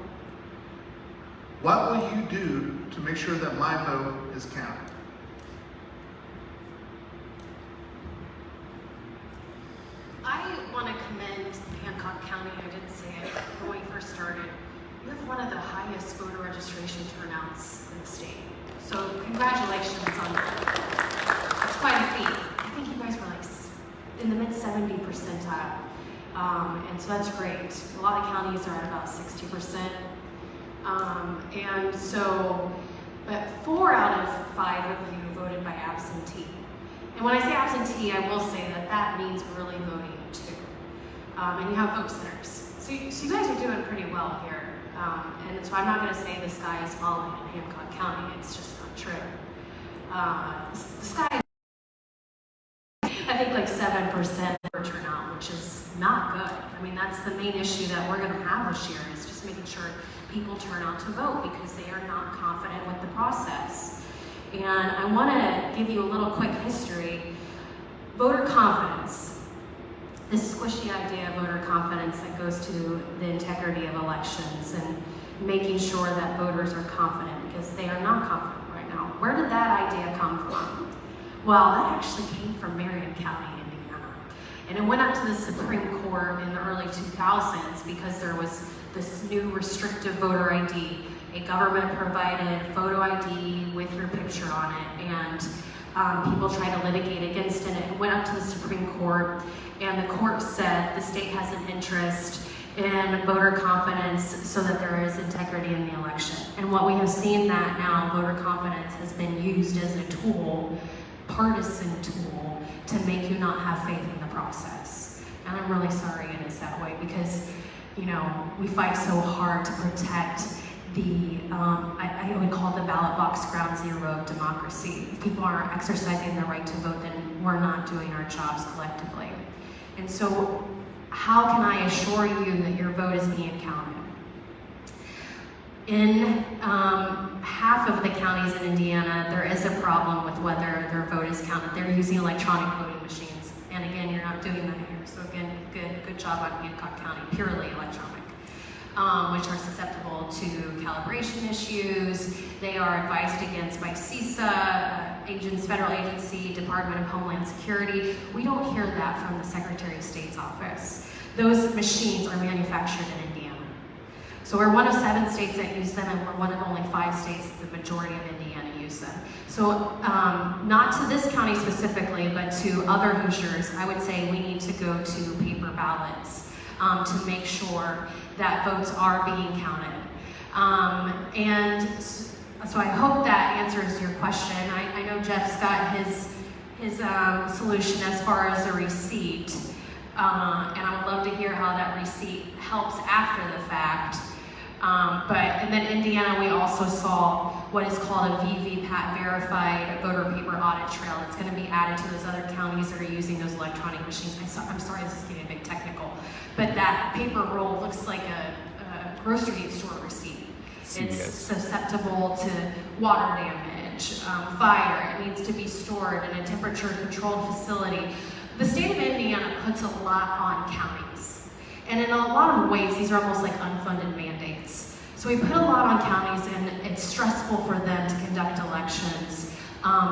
What will you do to make sure that my vote is counted? I want to commend Hancock County. I didn't say it when we first started. You have one of the highest voter registration turnouts in the state. So congratulations on that. It's quite a feat. I think you guys were like in the mid 70 percentile. And so that's great. A lot of counties are at about 60%. And so, but 4 out of 5 of you voted by absentee. And when I say absentee, I will say that means early voting too. And you have vote centers. So you guys are doing pretty well here. And so I'm not going to say the sky is falling in Hancock County. It's just not true. The sky, I think like 7% turnout, which is not good. I mean, that's the main issue that we're going to have this year, is just making sure people turn out to vote because they are not confident with the process. And I want to give you a little quick history. Voter confidence. This squishy idea of voter confidence that goes to the integrity of elections and making sure that voters are confident, because they are not confident right now. Where did that idea come from? Well, that actually came from Marion County, Indiana. And it went up to the Supreme Court in the early 2000s because there was this new restrictive voter ID, a government-provided photo ID with your picture on it, and people tried to litigate against it. It went up to the Supreme Court, and the court said the state has an interest in voter confidence so that there is integrity in the election. And what we have seen that now, voter confidence has been used as a tool, partisan tool, to make you not have faith in the process. And I'm really sorry it is that way, because we fight so hard to protect the, I would call it the ballot box ground zero of democracy. If people aren't exercising their right to vote, then we're not doing our jobs collectively. And so how can I assure you that your vote is being counted? In half of the counties in Indiana, there is a problem with whether their vote is counted. They're using electronic voting machines. And again, you're not doing that here. So again, good job on Hancock County, purely electronic, which are susceptible to calibration issues. They are advised against by CISA, federal agency, Department of Homeland Security. We don't hear that from the Secretary of State's office. Those machines are manufactured in Indiana. So we're one of 7 states that use them, and we're one of only 5 states, the majority of Indiana use them. So not to this county specifically, but to other Hoosiers, I would say we need to go to paper ballots to make sure that votes are being counted. And so I hope that answers your question. I know Jeff's got his solution as far as a receipt, and I would love to hear how that receipt helps after the fact. And then Indiana, we also saw what is called a VVPAT verified voter paper audit trail that's going to be added to those other counties that are using those electronic machines. I'm sorry, this is getting a bit technical, but that paper roll looks like a grocery store receipt. It's susceptible to water damage, fire. It needs to be stored in a temperature-controlled facility. The state of Indiana puts a lot on counties. And in a lot of ways, these are almost like unfunded mandates. So we put a lot on counties, and it's stressful for them to conduct elections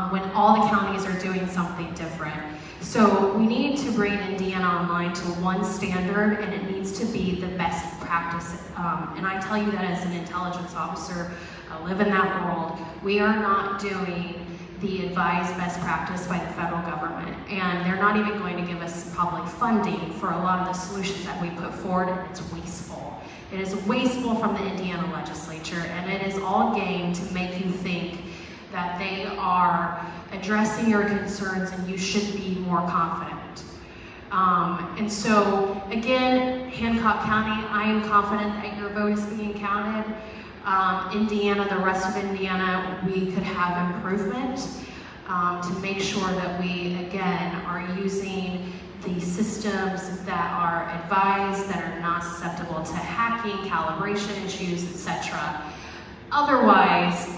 when all the counties are doing something different. So we need to bring Indiana online to one standard, and it needs to be the best practice. And I tell you that as an intelligence officer, I live in that world. We are not doing the advised best practice by the federal government, and they're not even going to give us probably funding for a lot of the solutions that we put forward, and it's wasteful. It is wasteful from the Indiana legislature, and it is all game to make you think that they are addressing your concerns and you should be more confident. And so, again, Hancock County, I am confident that your vote is being counted. Indiana, the rest of Indiana, we could have improvement to make sure that we, again, are using the systems that are advised, that are not susceptible to hacking, calibration issues, etc. Otherwise,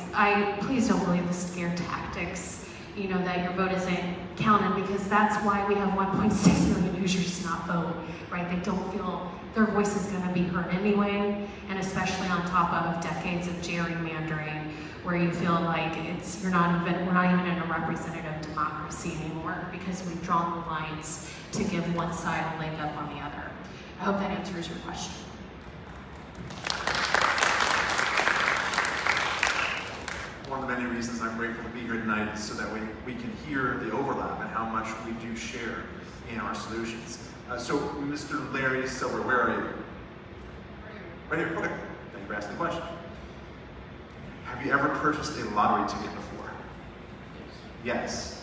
please don't believe the scare tactics, that your vote isn't counted, because that's why we have 1.6 million Hoosiers not vote, right? They don't feel their voice is going to be heard anyway, and especially on top of decades of gerrymandering, where you feel like we're not even in a representative democracy anymore, because we've drawn the lines to give one side a leg up on the other. I hope that answers your question. One of the many reasons I'm grateful to be here tonight is so that we can hear the overlap and how much we do share in our solutions. So, Mr. Larry Silver, where are you? Right here. Okay. Thank you for asking the question. Have you ever purchased a lottery ticket before? Yes.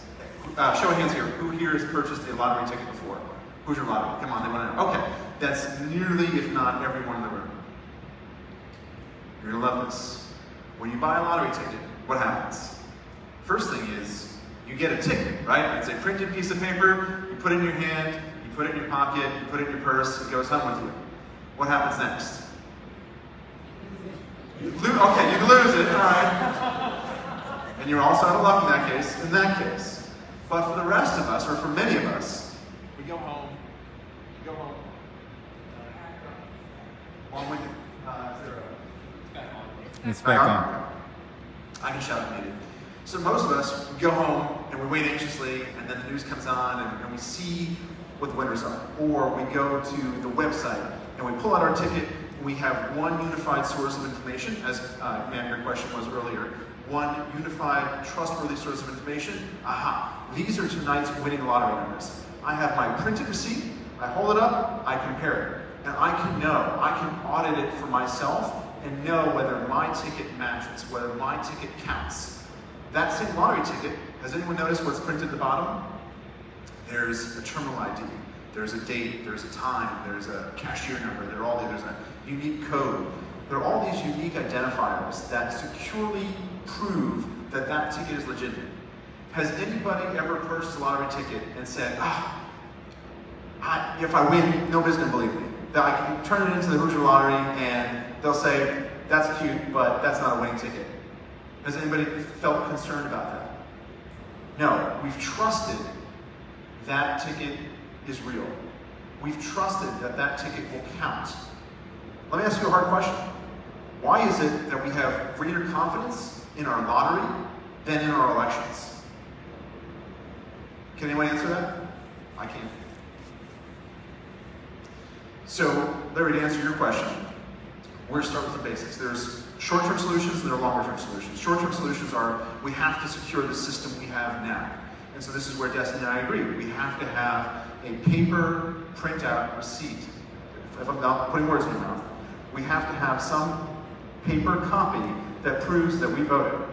Show of hands here. Who here has purchased a lottery ticket before? Hoosier lottery. Come on, they want to know. Okay. That's nearly, if not everyone in the room. You're going to love this. When you buy a lottery ticket, what happens? First thing is, you get a ticket, right? It's a printed piece of paper, you put it in your hand, you put it in your pocket, you put it in your purse, it goes home with you. What happens next? You lose it, all right. And you're also out of luck in that case. But for the rest of us, or for many of us, we go home, One with It's back on. I can shout if needed. So most of us go home and we wait anxiously, and then the news comes on and we see what the winners are. Or we go to the website and we pull out our ticket, and we have one unified source of information, as ma'am, your question was earlier. One unified, trustworthy source of information. Aha, these are tonight's winning lottery numbers. I have my printed receipt, I hold it up, I compare it. And I can audit it for myself and know whether my ticket matches, whether my ticket counts. That same lottery ticket, has anyone noticed what's printed at the bottom? There's a terminal ID, there's a date, there's a time, there's a cashier number, there's a unique code. There are all these unique identifiers that securely prove that that ticket is legitimate. Has anybody ever purchased a lottery ticket and said, if I win, nobody's gonna believe me? That I can turn it into the Hoosier lottery and they'll say, that's cute, but that's not a winning ticket. Has anybody felt concerned about that? No, we've trusted that ticket is real. We've trusted that that ticket will count. Let me ask you a hard question. Why is it that we have greater confidence in our lottery than in our elections? Can anyone answer that? I can't. So, Larry, to answer your question, we're going to start with the basics. There's short-term solutions and there are longer-term solutions. Short-term solutions are, we have to secure the system we have now. And so this is where Destiny and I agree. We have to have a paper printout receipt. If I'm not putting words in your mouth, we have to have some paper copy that proves that we voted.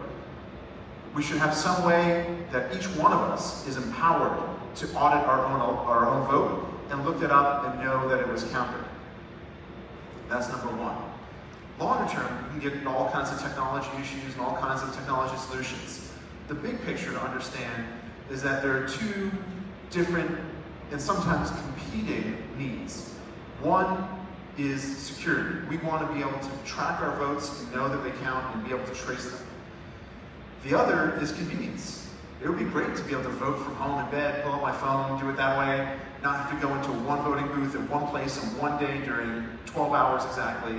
We should have some way that each one of us is empowered to audit our own vote and look it up and know that it was counted. That's number one. Longer term, you can get into all kinds of technology issues and all kinds of technology solutions. The big picture to understand is that there are two different and sometimes competing needs. One is security. We want to be able to track our votes and know that they count and be able to trace them. The other is convenience. It would be great to be able to vote from home in bed, pull out my phone, do it that way, not have to go into one voting booth in one place on one day during 12 hours exactly.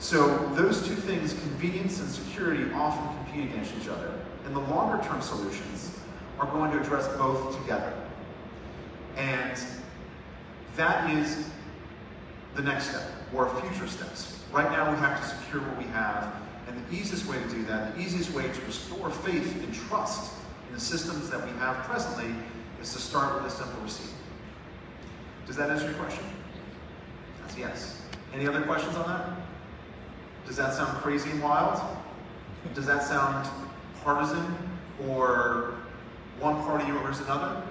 So those two things, convenience and security, often compete against each other. And the longer term solutions are going to address both together. And that is the next step, or future steps. Right now we have to secure what we have, and the easiest way to do that, the easiest way to restore faith and trust in the systems that we have presently is to start with a simple receipt. Does that answer your question? That's a yes. Any other questions on that? Does that sound crazy and wild? Does that sound partisan or one party over another?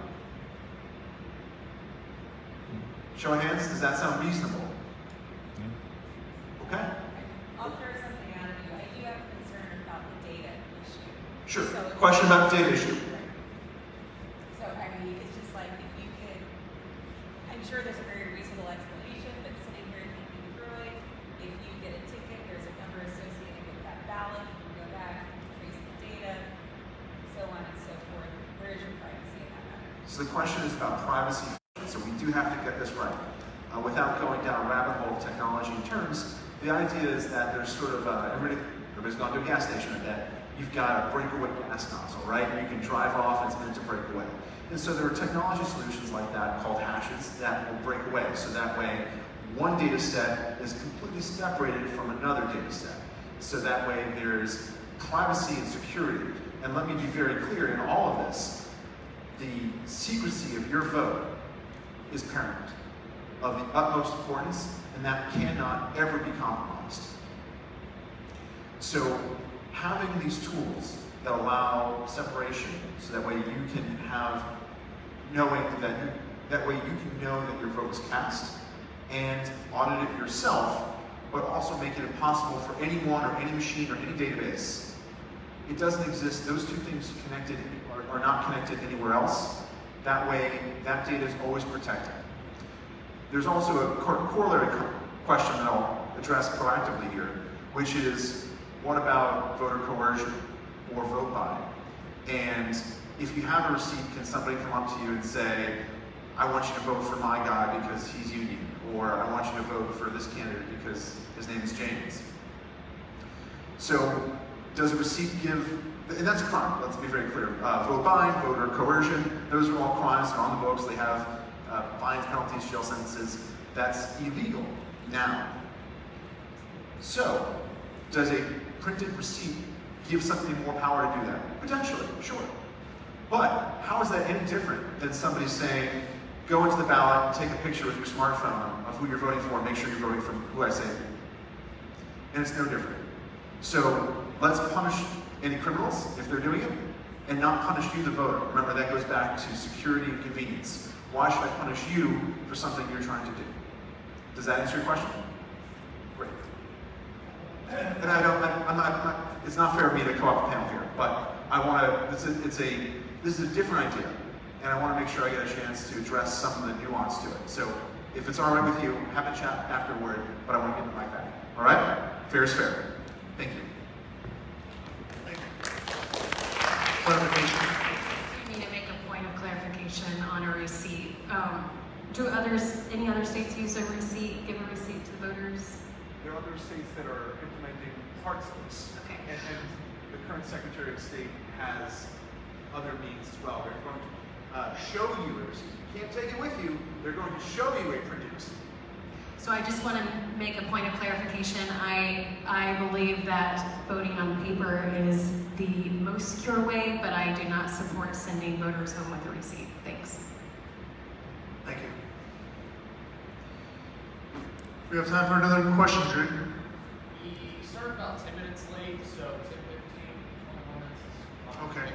Show of hands, does that sound reasonable? Okay. I'll throw something out of you. I do have a concern about the data issue. Sure. So Question about the data issue. So, I mean, it's just like if you could, I'm sure there's a very reasonable explanation, but sitting here thinking through it, if you get a ticket, there's a number associated with that ballot, you can go back, trace the data, so on and so forth. Where is your privacy in that matter? So the question is about privacy, so we do have to get this right. Without going down a rabbit hole of technology and terms, the idea is that there's sort of, everybody's gone to a gas station, I bet. You've got a breakaway gas nozzle, right? You can drive off and it's meant to break away. And so there are technology solutions like that called hashes that will break away. So that way, one data set is completely separated from another data set. So that way there's privacy and security. And let me be very clear in all of this, the secrecy of your vote is paramount, of the utmost importance, and that cannot ever be compromised. So having these tools that allow separation, so that way you can have knowing that way you can know that your vote is cast and audit it yourself, but also make it impossible for anyone or any machine or any database. It doesn't exist. Those two things are not connected anywhere else. That way, that data is always protected. There's also a corollary question that I'll address proactively here, which is, what about voter coercion or vote buying? And if you have a receipt, can somebody come up to you and say, I want you to vote for my guy because he's union, or I want you to vote for this candidate because his name is James? So, does a receipt give, and that's a crime, let's be very clear. Vote buying, voter coercion, those are all crimes, they're on the books, they have fines, penalties, jail sentences. That's illegal now. So, does a printed receipt give somebody more power to do that? Potentially, sure. But how is that any different than somebody saying, go into the ballot, take a picture with your smartphone of who you're voting for, and make sure you're voting for who I say? And it's no different. So let's punish any criminals if they're doing it, and not punish you, the voter. Remember, that goes back to security and convenience. Why should I punish you for something you're trying to do? Does that answer your question? Great. And it's not fair of me to co-op the panel here, but I want to, this is a different idea, and I want to make sure I get a chance to address some of the nuance to it. So if it's all right with you, have a chat afterward, but I want to get the mic back. All right? Fair is fair. Thank you. Clarification. I need to make a point of clarification on a receipt. Do any other states use a receipt, give a receipt to the voters? There are other states that are implementing parts of this. Okay. And the current Secretary of State has other means as well. They're going to show you a receipt. You can't take it with you. They're going to show you a printed receipt. So I just want to make a point of clarification. I believe that voting on paper is the most secure way, but I do not support sending voters home with a receipt. Thanks. Thank you. We have time for another question, Drew. We started about 10 minutes late, so 10, 15, 20 minutes. Okay.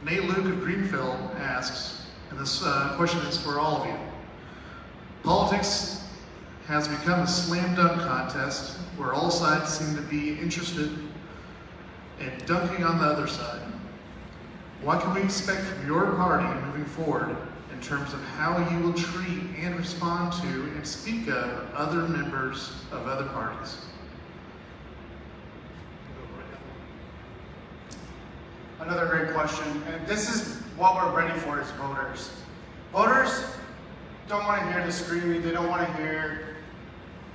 Nate Luke of Greenfield asks, and this question is for all of you. Politics has become a slam dunk contest where all sides seem to be interested in dunking on the other side. What can we expect from your party moving forward in terms of how you will treat and respond to and speak of other members of other parties? Another great question, and this is what we're ready for as voters. Voters don't want to hear the screaming, they don't want to hear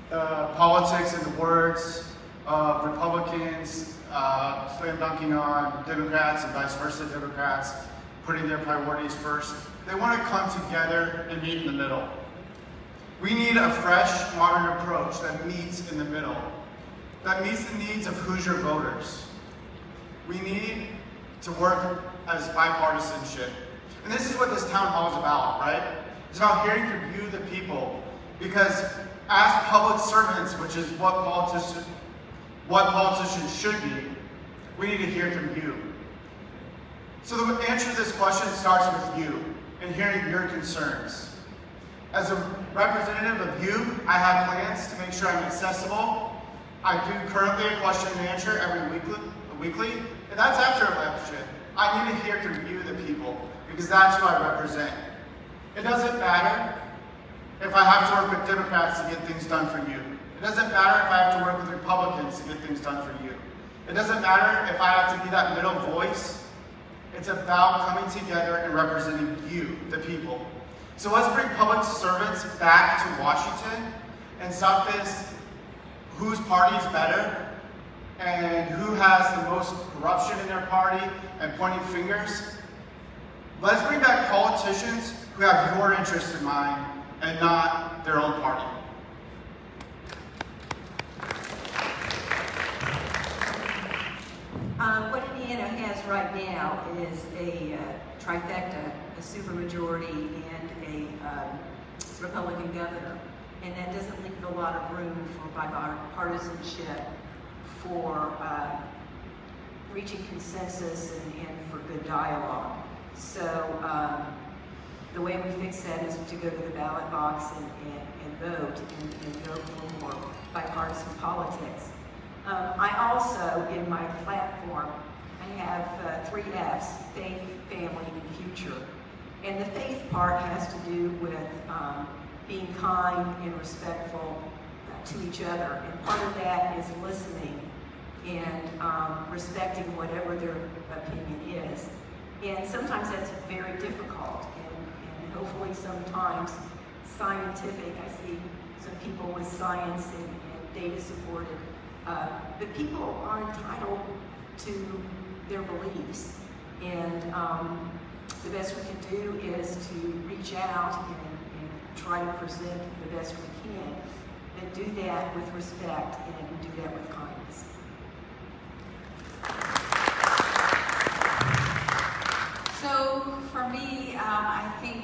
politics and the words of Republicans slam dunking on Democrats and vice versa, Democrats putting their priorities first. They want to come together and meet in the middle. We need a fresh, modern approach that meets in the middle, that meets the needs of Hoosier voters. We need to work as bipartisanship. And this is what this town hall is about, right? It's about hearing from you, the people. Because as public servants, which is what politicians should be, we need to hear from you. So the answer to this question starts with you and hearing your concerns. As a representative of you, I have plans to make sure I'm accessible. I do currently a question and answer every weekly, and that's after election. I need to hear from you, the people, because that's who I represent. It doesn't matter if I have to work with Democrats to get things done for you. It doesn't matter if I have to work with Republicans to get things done for you. It doesn't matter if I have to be that middle voice. It's about coming together and representing you, the people. So let's bring public servants back to Washington and stop this whose party is better and who has the most corruption in their party and pointing fingers. Let's bring back politicians who have your interests in mind and not their own party. What Indiana has right now is a trifecta, a supermajority, and a Republican governor. And that doesn't leave a lot of room for bipartisanship, for reaching consensus and for good dialogue. So the way we fix that is to go to the ballot box and vote and vote for more bipartisan politics. I also, in my platform, I have 3 F's, faith, family, and future. And the faith part has to do with being kind and respectful to each other. And part of that is listening and respecting whatever their opinion is. And sometimes that's very difficult, and hopefully sometimes scientific. I see some people with science and data supported. But people are entitled to their beliefs, and the best we can do is to reach out and try to present the best we can, and do that with respect and do that with kindness. So for me, I think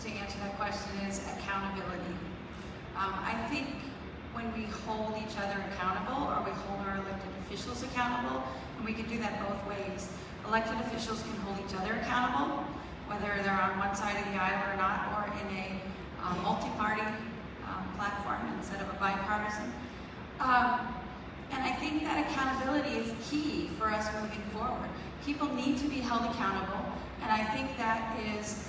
to answer that question is accountability. I think when we hold each other accountable, or we hold our elected officials accountable, and we can do that both ways. Elected officials can hold each other accountable, whether they're on one side of the aisle or not, or in a multi-party platform instead of a bipartisan. And I think that accountability is key for us moving forward. People need to be held accountable, and I think that is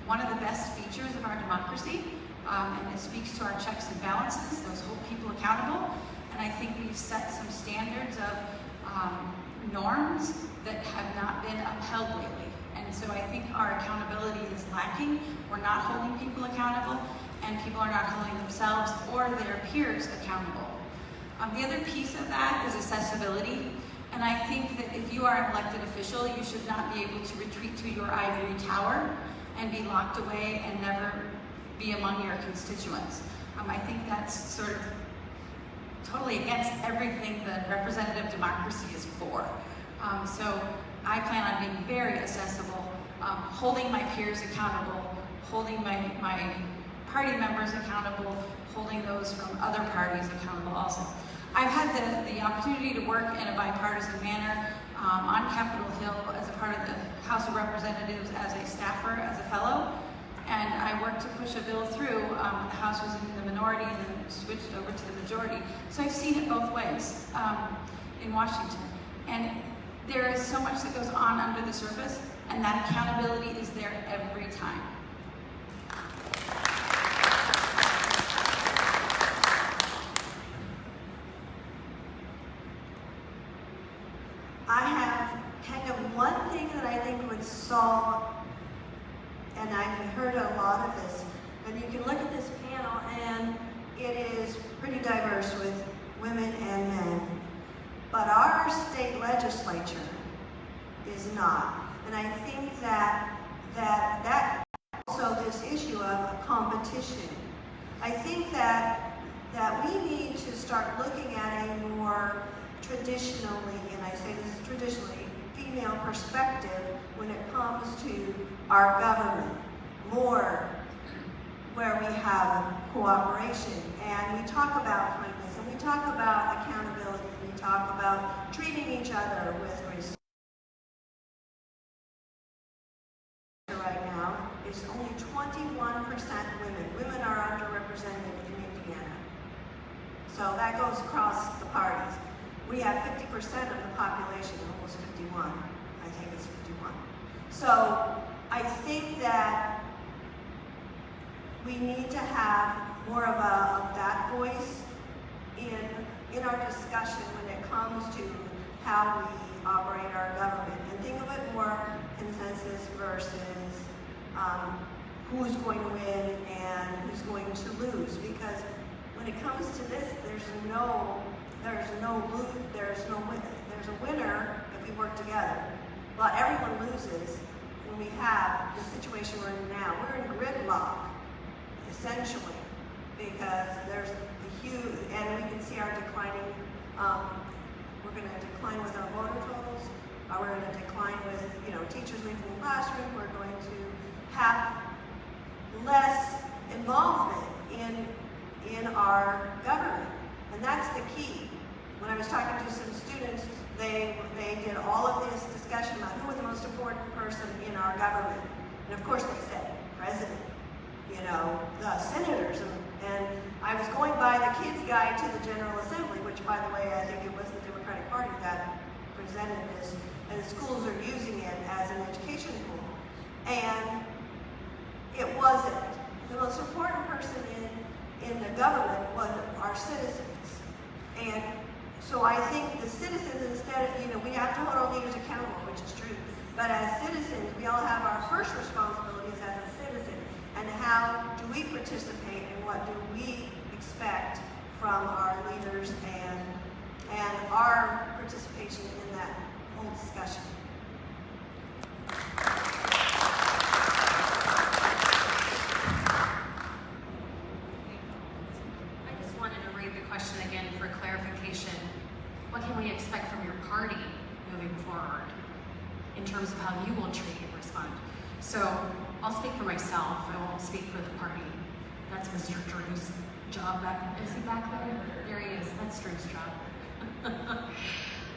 one of the best features of our democracy. And it speaks to our checks and balances, those hold people accountable. And I think we've set some standards of norms that have not been upheld lately. And so I think our accountability is lacking. We're not holding people accountable, and people are not holding themselves or their peers accountable. The other piece of that is accessibility. And I think that if you are an elected official, you should not be able to retreat to your ivory tower and be locked away and never be among your constituents. I think that's sort of totally against everything that representative democracy is for. So I plan on being very accessible, holding my peers accountable, holding my party members accountable, holding those from other parties accountable also. I've had the opportunity to work in a bipartisan manner on Capitol Hill as a part of the House of Representatives as a staffer, as a fellow, and I worked to push a bill through. The House was in the minority and then switched over to the majority. So I've seen it both ways in Washington. And there is so much that goes on under the surface, and that accountability is there every time. I have kind of one thing that I think would solve, and I've heard a lot of this, and you can look at this panel and it is pretty diverse with women and men, but our state legislature is not. And I think that also this issue of competition. I think that we need to start looking at a more traditionally, and I say this traditionally, female perspective when it comes to our government. More where we have cooperation, and we talk about kindness, and we talk about accountability, we talk about treating each other with respect. Right now is only 21% women. Women are underrepresented in Indiana. So that goes across the parties. We have 50% of the population, almost 51. I think it's 51. So I think that we need to have more of that voice in our discussion when it comes to how we operate our government, and think of it more consensus versus who's going to win and who's going to lose. Because when it comes to this, there's a winner if we work together. But everyone loses when we have the situation we're in now. We're in gridlock, essentially, because there's a huge, and we can see our declining, we're going to decline with our voter totals, we're going to decline with, teachers leaving the classroom, we're going to have less involvement in our government, and that's the key. When I was talking to some students, they did all of this discussion about who was the most important person in our government, and of course they said president, the senators, and I was going by the kids' guide to the General Assembly, which, by the way, I think it was the Democratic Party that presented this, and schools are using it as an education tool, and it wasn't. The most important person in the government was our citizens, and so I think the citizens, instead of, we have to hold our leaders accountable, which is true, but as citizens, we all have our first responsibilities as a citizen, and how do we participate and what do we expect from our leaders and our participation in that whole discussion. I just wanted to read the question again for clarification. What can we expect from your party moving forward in terms of how you will treat and respond? So I'll speak for myself. I won't speak for the party. That's Mr. Drew's job back. Is he back there? There he is. That's Drew's job.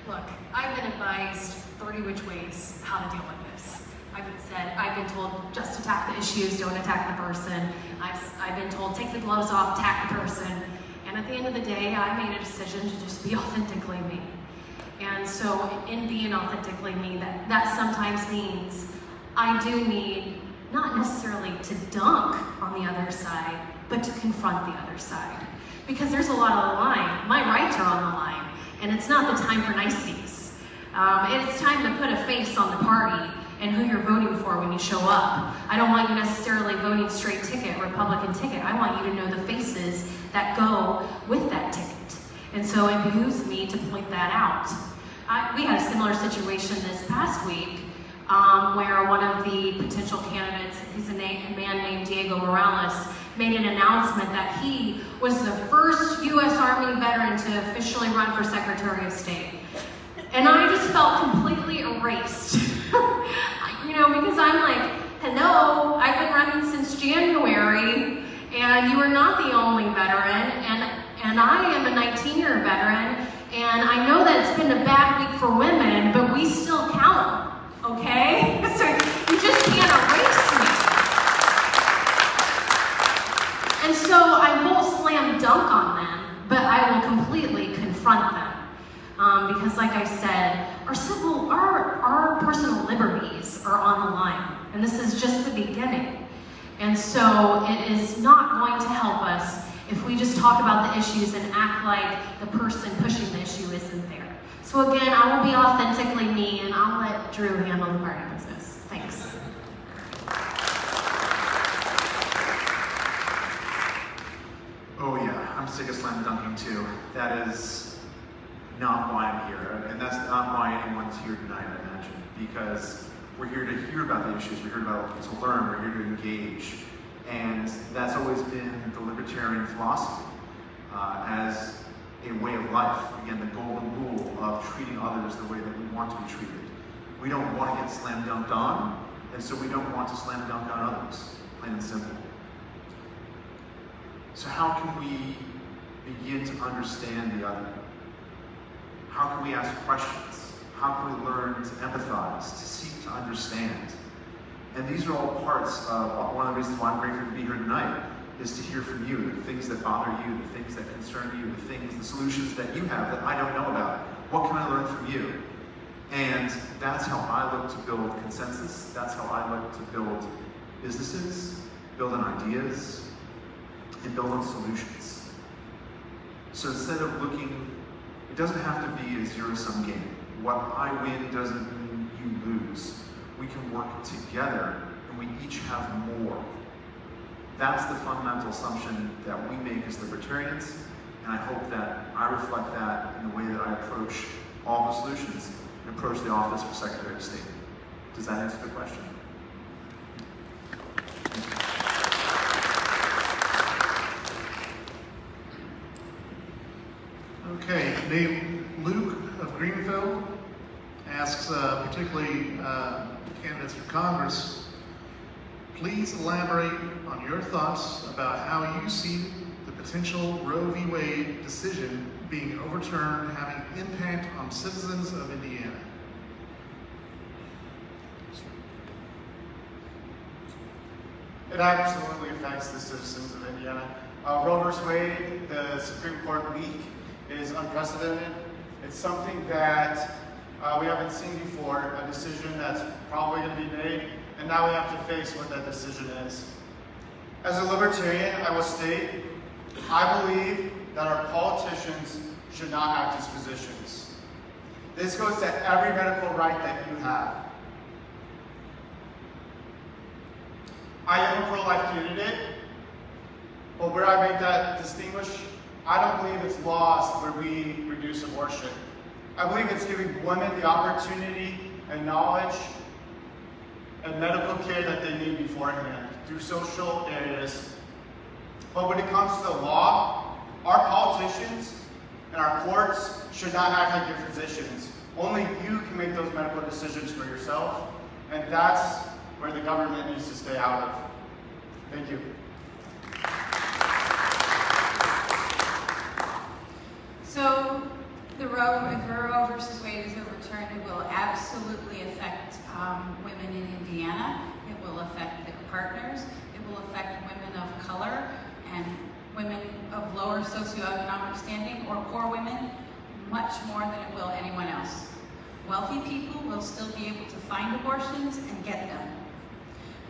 Look, I've been advised 30 which ways how to deal with this. I've been told just attack the issues, don't attack the person. I've been told take the gloves off, attack the person. And at the end of the day, I made a decision to just be authentically me. And so in being authentically me, that sometimes means I do need not necessarily to dunk on the other side, but to confront the other side. Because there's a lot on the line. My rights are on the line, and it's not the time for niceties. It's time to put a face on the party and who you're voting for when you show up. I don't want you necessarily voting straight ticket, Republican ticket. I want you to know the faces that go with that ticket. And so it behooves me to point that out. We had a similar situation this past week where one of the potential candidates, he's a man named Diego Morales, made an announcement that he was the first U.S. Army veteran to officially run for Secretary of State. And I just felt completely erased. Because I'm like, hello, I've been running since January, and you are not the only veteran, and I am a 19-year veteran, and I know that it's been a bad week for women, but we still count, okay? So you just can't erase me. And so I won't slam dunk on them, but I will completely confront them. Because like I said, our personal liberties are on the line, and this is just the beginning. And so it is not going to help us if we just talk about the issues and act like the person pushing the issue isn't there. So again, I will be authentically me, and I'll let Drew handle the party business. Thanks. Oh yeah, I'm sick of slam dunking too. That is not why I'm here, and that's not why anyone's here tonight, I imagine, because we're here to hear about the issues, we're here to learn, we're here to engage, and that's always been the libertarian philosophy as a way of life. Again, the golden rule of treating others the way that we want to be treated. We don't want to get slam dunked on, and so we don't want to slam dunk on others, plain and simple. So how can we begin to understand the other? How can we ask questions? How can we learn to empathize, to seek to understand? And these are all parts of one of the reasons why I'm grateful to be here tonight, is to hear from you, the things that bother you, the things that concern you, the solutions that you have that I don't know about. What can I learn from you? And that's how I look to build consensus. That's how I look to build businesses, build on ideas, and build on solutions. So instead of looking, it doesn't have to be a zero-sum game. What I win doesn't mean you lose. We can work together, and we each have more. That's the fundamental assumption that we make as libertarians, and I hope that I reflect that in the way that I approach all the solutions and approach the office for Secretary of State. Does that answer the question? Okay, Dave Luke of Greenfield asks, particularly candidates for Congress, please elaborate on your thoughts about how you see the potential Roe v. Wade decision being overturned having impact on citizens of Indiana. It absolutely affects the citizens of Indiana. Roe v. Wade, the Supreme Court leak, is unprecedented. It's something that we haven't seen before, a decision that's probably going to be made, and now we have to face what that decision is. As a libertarian, I will state, I believe that our politicians should not act as physicians. This goes to every medical right that you have. I am a pro-life candidate, but where I make that distinguish, I don't believe it's laws where we reduce abortion. I believe it's giving women the opportunity and knowledge and medical care that they need beforehand through social areas. But when it comes to the law, our politicians and our courts should not act like your physicians. Only you can make those medical decisions for yourself, and that's where the government needs to stay out of. Thank you. So the Roe versus Wade is overturned. It will absolutely affect women in Indiana. It will affect their partners. It will affect women of color and women of lower socioeconomic standing or poor women much more than it will anyone else. Wealthy people will still be able to find abortions and get them.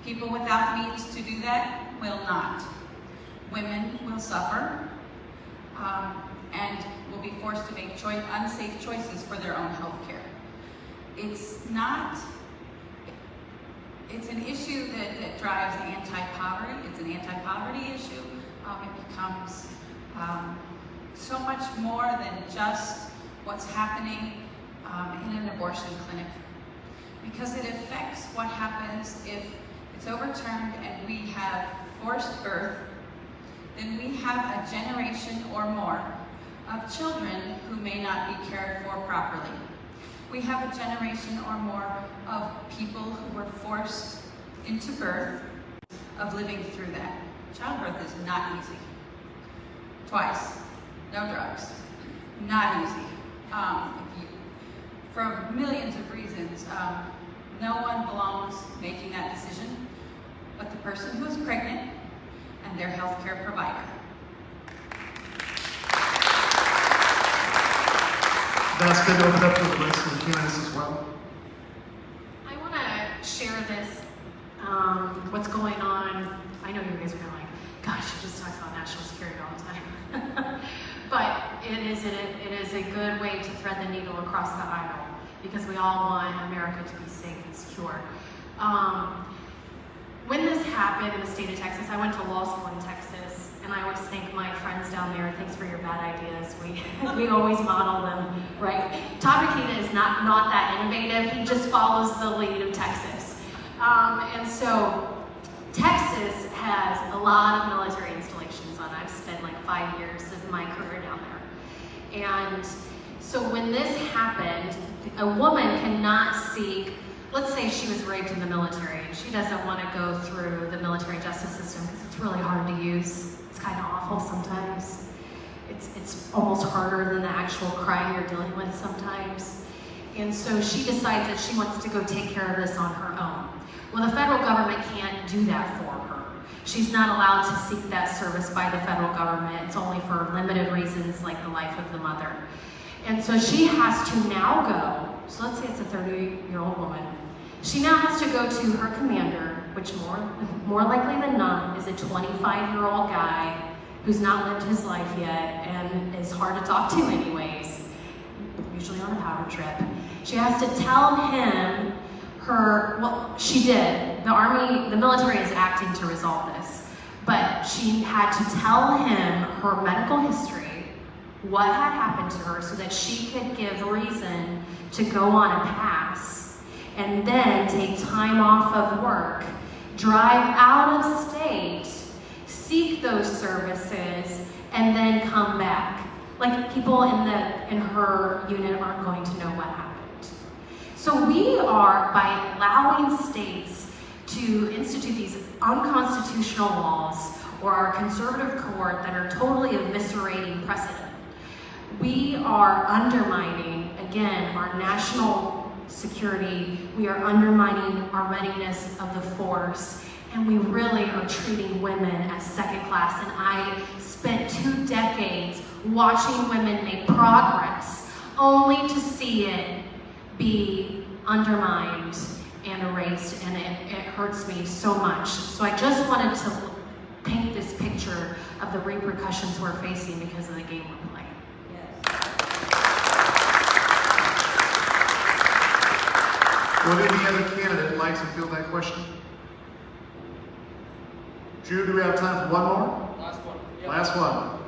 People without means to do that will not. Women will suffer and will be forced to make unsafe choices for their own health care. It's an issue that drives anti-poverty. It's an anti-poverty issue. It becomes so much more than just what's happening in an abortion clinic, because it affects what happens if it's overturned and we have forced birth then we have a generation or more of children who may not be cared for properly. We have a generation or more of people who were forced into birth, of living through that. Childbirth is not easy. Twice, no drugs, not easy. For millions of reasons, no one belongs making that decision but the person who is pregnant and their healthcare provider. That's good to open up to the rest of the candidates as well. I want to share this, what's going on. I know you guys are going like, gosh, she just talks about national security all the time. But it is a good way to thread the needle across the aisle because we all want America to be safe and secure. When this happened in the state of Texas, I went to law school in Texas, and I always thank my friends down there. Thanks for your bad ideas. We always model them, right? Todd McKenna is not that innovative. He just follows the lead of Texas. And so Texas has a lot of military installations on. I've spent like 5 years of my career down there. And so when this happened, a woman cannot seek, let's say she was raped in the military and she doesn't want to go through the military justice system because it's really hard to use. It's kind of awful sometimes. It's almost harder than the actual crime you're dealing with sometimes. And so she decides that she wants to go take care of this on her own. Well, the federal government can't do that for her. She's not allowed to seek that service by the federal government. It's only for limited reasons like the life of the mother. And so she has to now go, so let's say it's a 30-year-old woman. She now has to go to her commander, which more likely than not is a 25-year-old guy who's not lived his life yet and is hard to talk to anyways, usually on a power trip. She has to tell him she did. The military is acting to resolve this, but she had to tell him her medical history, what had happened to her so that she could give reason to go on a pass and then take time off of work, drive out of state, seek those services, and then come back. Like people in her unit aren't going to know what happened. So we are, by allowing states to institute these unconstitutional laws or our conservative court that are totally eviscerating precedent, we are undermining, again, our national security. We are undermining our readiness of the force, and we really are treating women as second class. And I spent 2 decades watching women make progress, only to see it be undermined and erased, and it hurts me so much. So I just wanted to paint this picture of the repercussions we're facing because of the game we're playing. Would any other candidate like to field that question? Drew, do we have time for one more? Last one. Yep. Last one.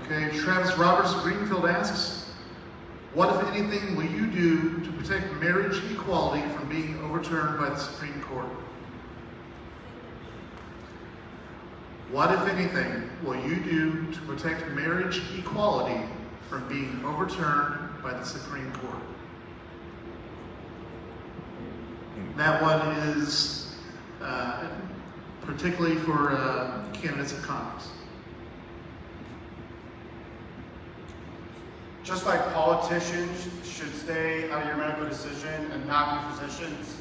Okay, Travis Roberts of Greenfield asks, what, if anything, will you do to protect marriage equality from being overturned by the Supreme Court? What, if anything, will you do to protect marriage equality from being overturned by the Supreme Court? That one is particularly for candidates of Congress. Just like politicians should stay out of your medical decision and not be physicians,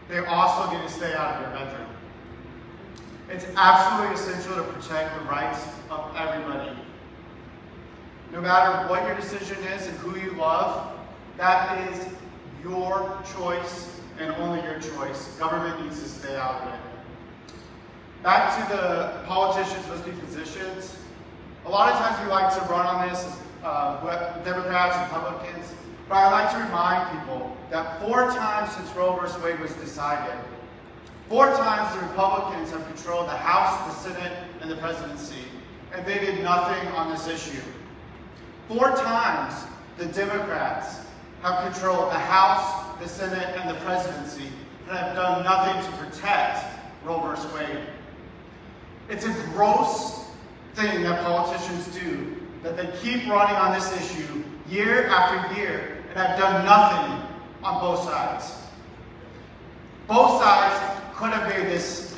they also get to stay out of your bedroom. It's absolutely essential to protect the rights of everybody. No matter what your decision is and who you love, that is your choice and only your choice. Government needs to stay out of it. Back to the politicians must be physicians. A lot of times we like to run on this as Democrats and Republicans, but I like to remind people that 4 times since Roe v. Wade was decided, 4 times the Republicans have controlled the House, the Senate, and the presidency, and they did nothing on this issue. 4 times the Democrats have controlled the House, the Senate, and the presidency, and have done nothing to protect Roe v. Wade. It's a gross thing that politicians do, that they keep running on this issue year after year and have done nothing on both sides. Both sides could have made this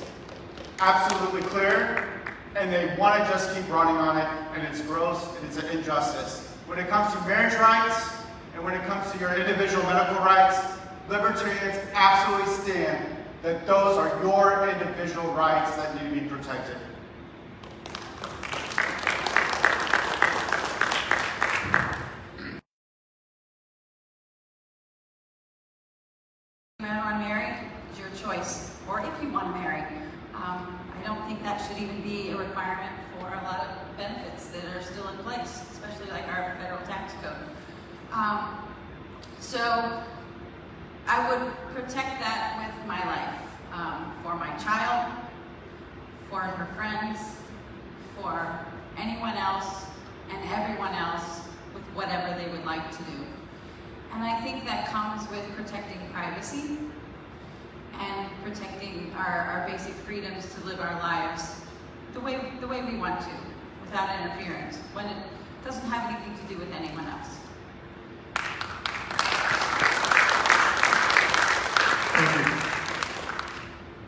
absolutely clear, and they want to just keep running on it, and it's gross and it's an injustice. When it comes to marriage rights and when it comes to your individual medical rights, Libertarians absolutely stand that those are your individual rights that need to be protected. If you want to marry, it's your choice, or if you want to marry. I don't think that should even be a requirement for a lot of benefits that are still in place, especially like our federal tax code. So I would protect that with my life, for my child, for her friends, for anyone else and everyone else with whatever they would like to do. And I think that comes with protecting privacy and protecting our basic freedoms to live our lives the way we want to, without interference, when it doesn't have anything to do with anyone else. Thank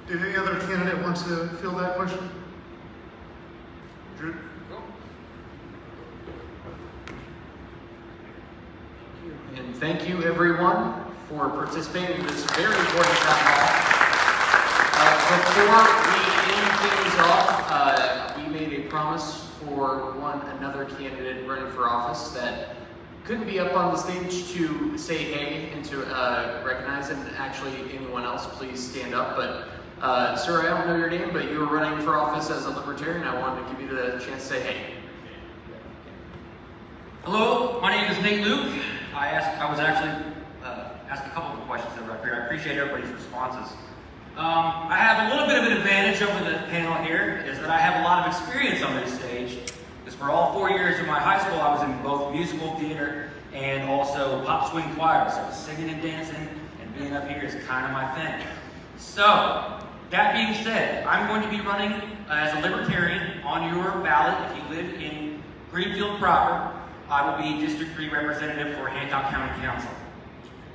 you. Did any other candidate want to fill that question? Drew? And thank you, everyone, for participating in this very important town hall. Before we end things off, we made a promise for another candidate running for office that couldn't be up on the stage to say hey and to recognize it. And actually, anyone else, please stand up. But sir, I don't know your name, but you were running for office as a Libertarian. I wanted to give you the chance to say hey. Hello, my name is Nate Luke. I was actually asked a couple of questions over here. I appreciate everybody's responses. I have a little bit of an advantage over the panel here, is that I have a lot of experience on this stage. Because for all 4 years of my high school, I was in both musical theater and also pop swing choir. So singing and dancing and being up here is kind of my thing. So, that being said, I'm going to be running as a Libertarian on your ballot if you live in Greenfield proper. I will be District 3 representative for Hancock County Council.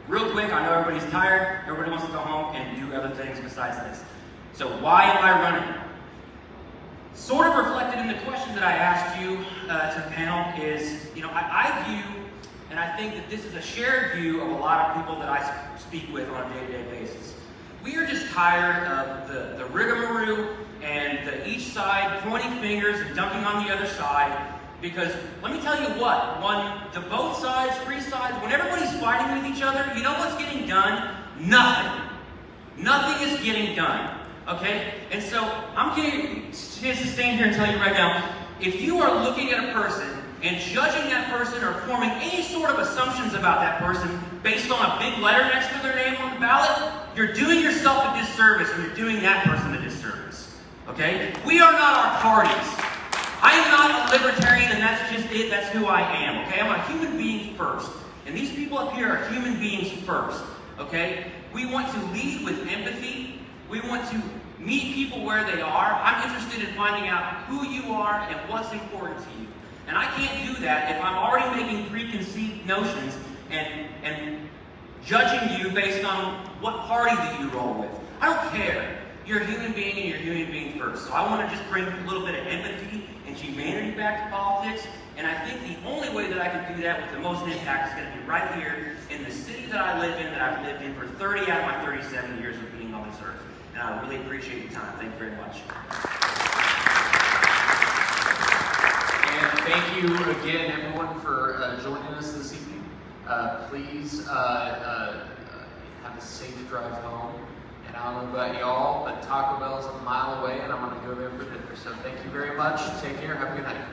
Real quick, I know everybody's tired, everybody wants to go home and do other things besides this. So why am I running? Sort of reflected in the question that I asked you to the panel is, I view, and I think that this is a shared view of a lot of people that I speak with on a day-to-day basis. We are just tired of the rigmarole and each side pointing fingers and dunking on the other side. Because let me tell you what, when the both sides, three sides, when everybody's fighting with each other, you know what's getting done? Nothing. Nothing is getting done. Okay? And so I'm going to stand here and tell you right now, if you are looking at a person and judging that person or forming any sort of assumptions about that person based on a big letter next to their name on the ballot, you're doing yourself a disservice and you're doing that person a disservice. Okay? We are not our parties. I am not a Libertarian, and that's just it. That's who I am, okay? I'm a human being first. And these people up here are human beings first, okay? We want to lead with empathy. We want to meet people where they are. I'm interested in finding out who you are and what's important to you. And I can't do that if I'm already making preconceived notions and judging you based on what party that you roll with. I don't care. You're a human being and you're a human being first. So I want to just bring a little bit of empathy and humanity back to politics. And I think the only way that I can do that with the most impact is going to be right here in the city that I live in, that I've lived in for 30 out of my 37 years of being on this earth. And I really appreciate your time. Thank you very much. And thank you again, everyone, for joining us this evening. Please have a safe drive home. And I don't know about y'all, but Taco Bell's a mile away, and I'm going to go there for dinner. So thank you very much. Take care. Have a good night.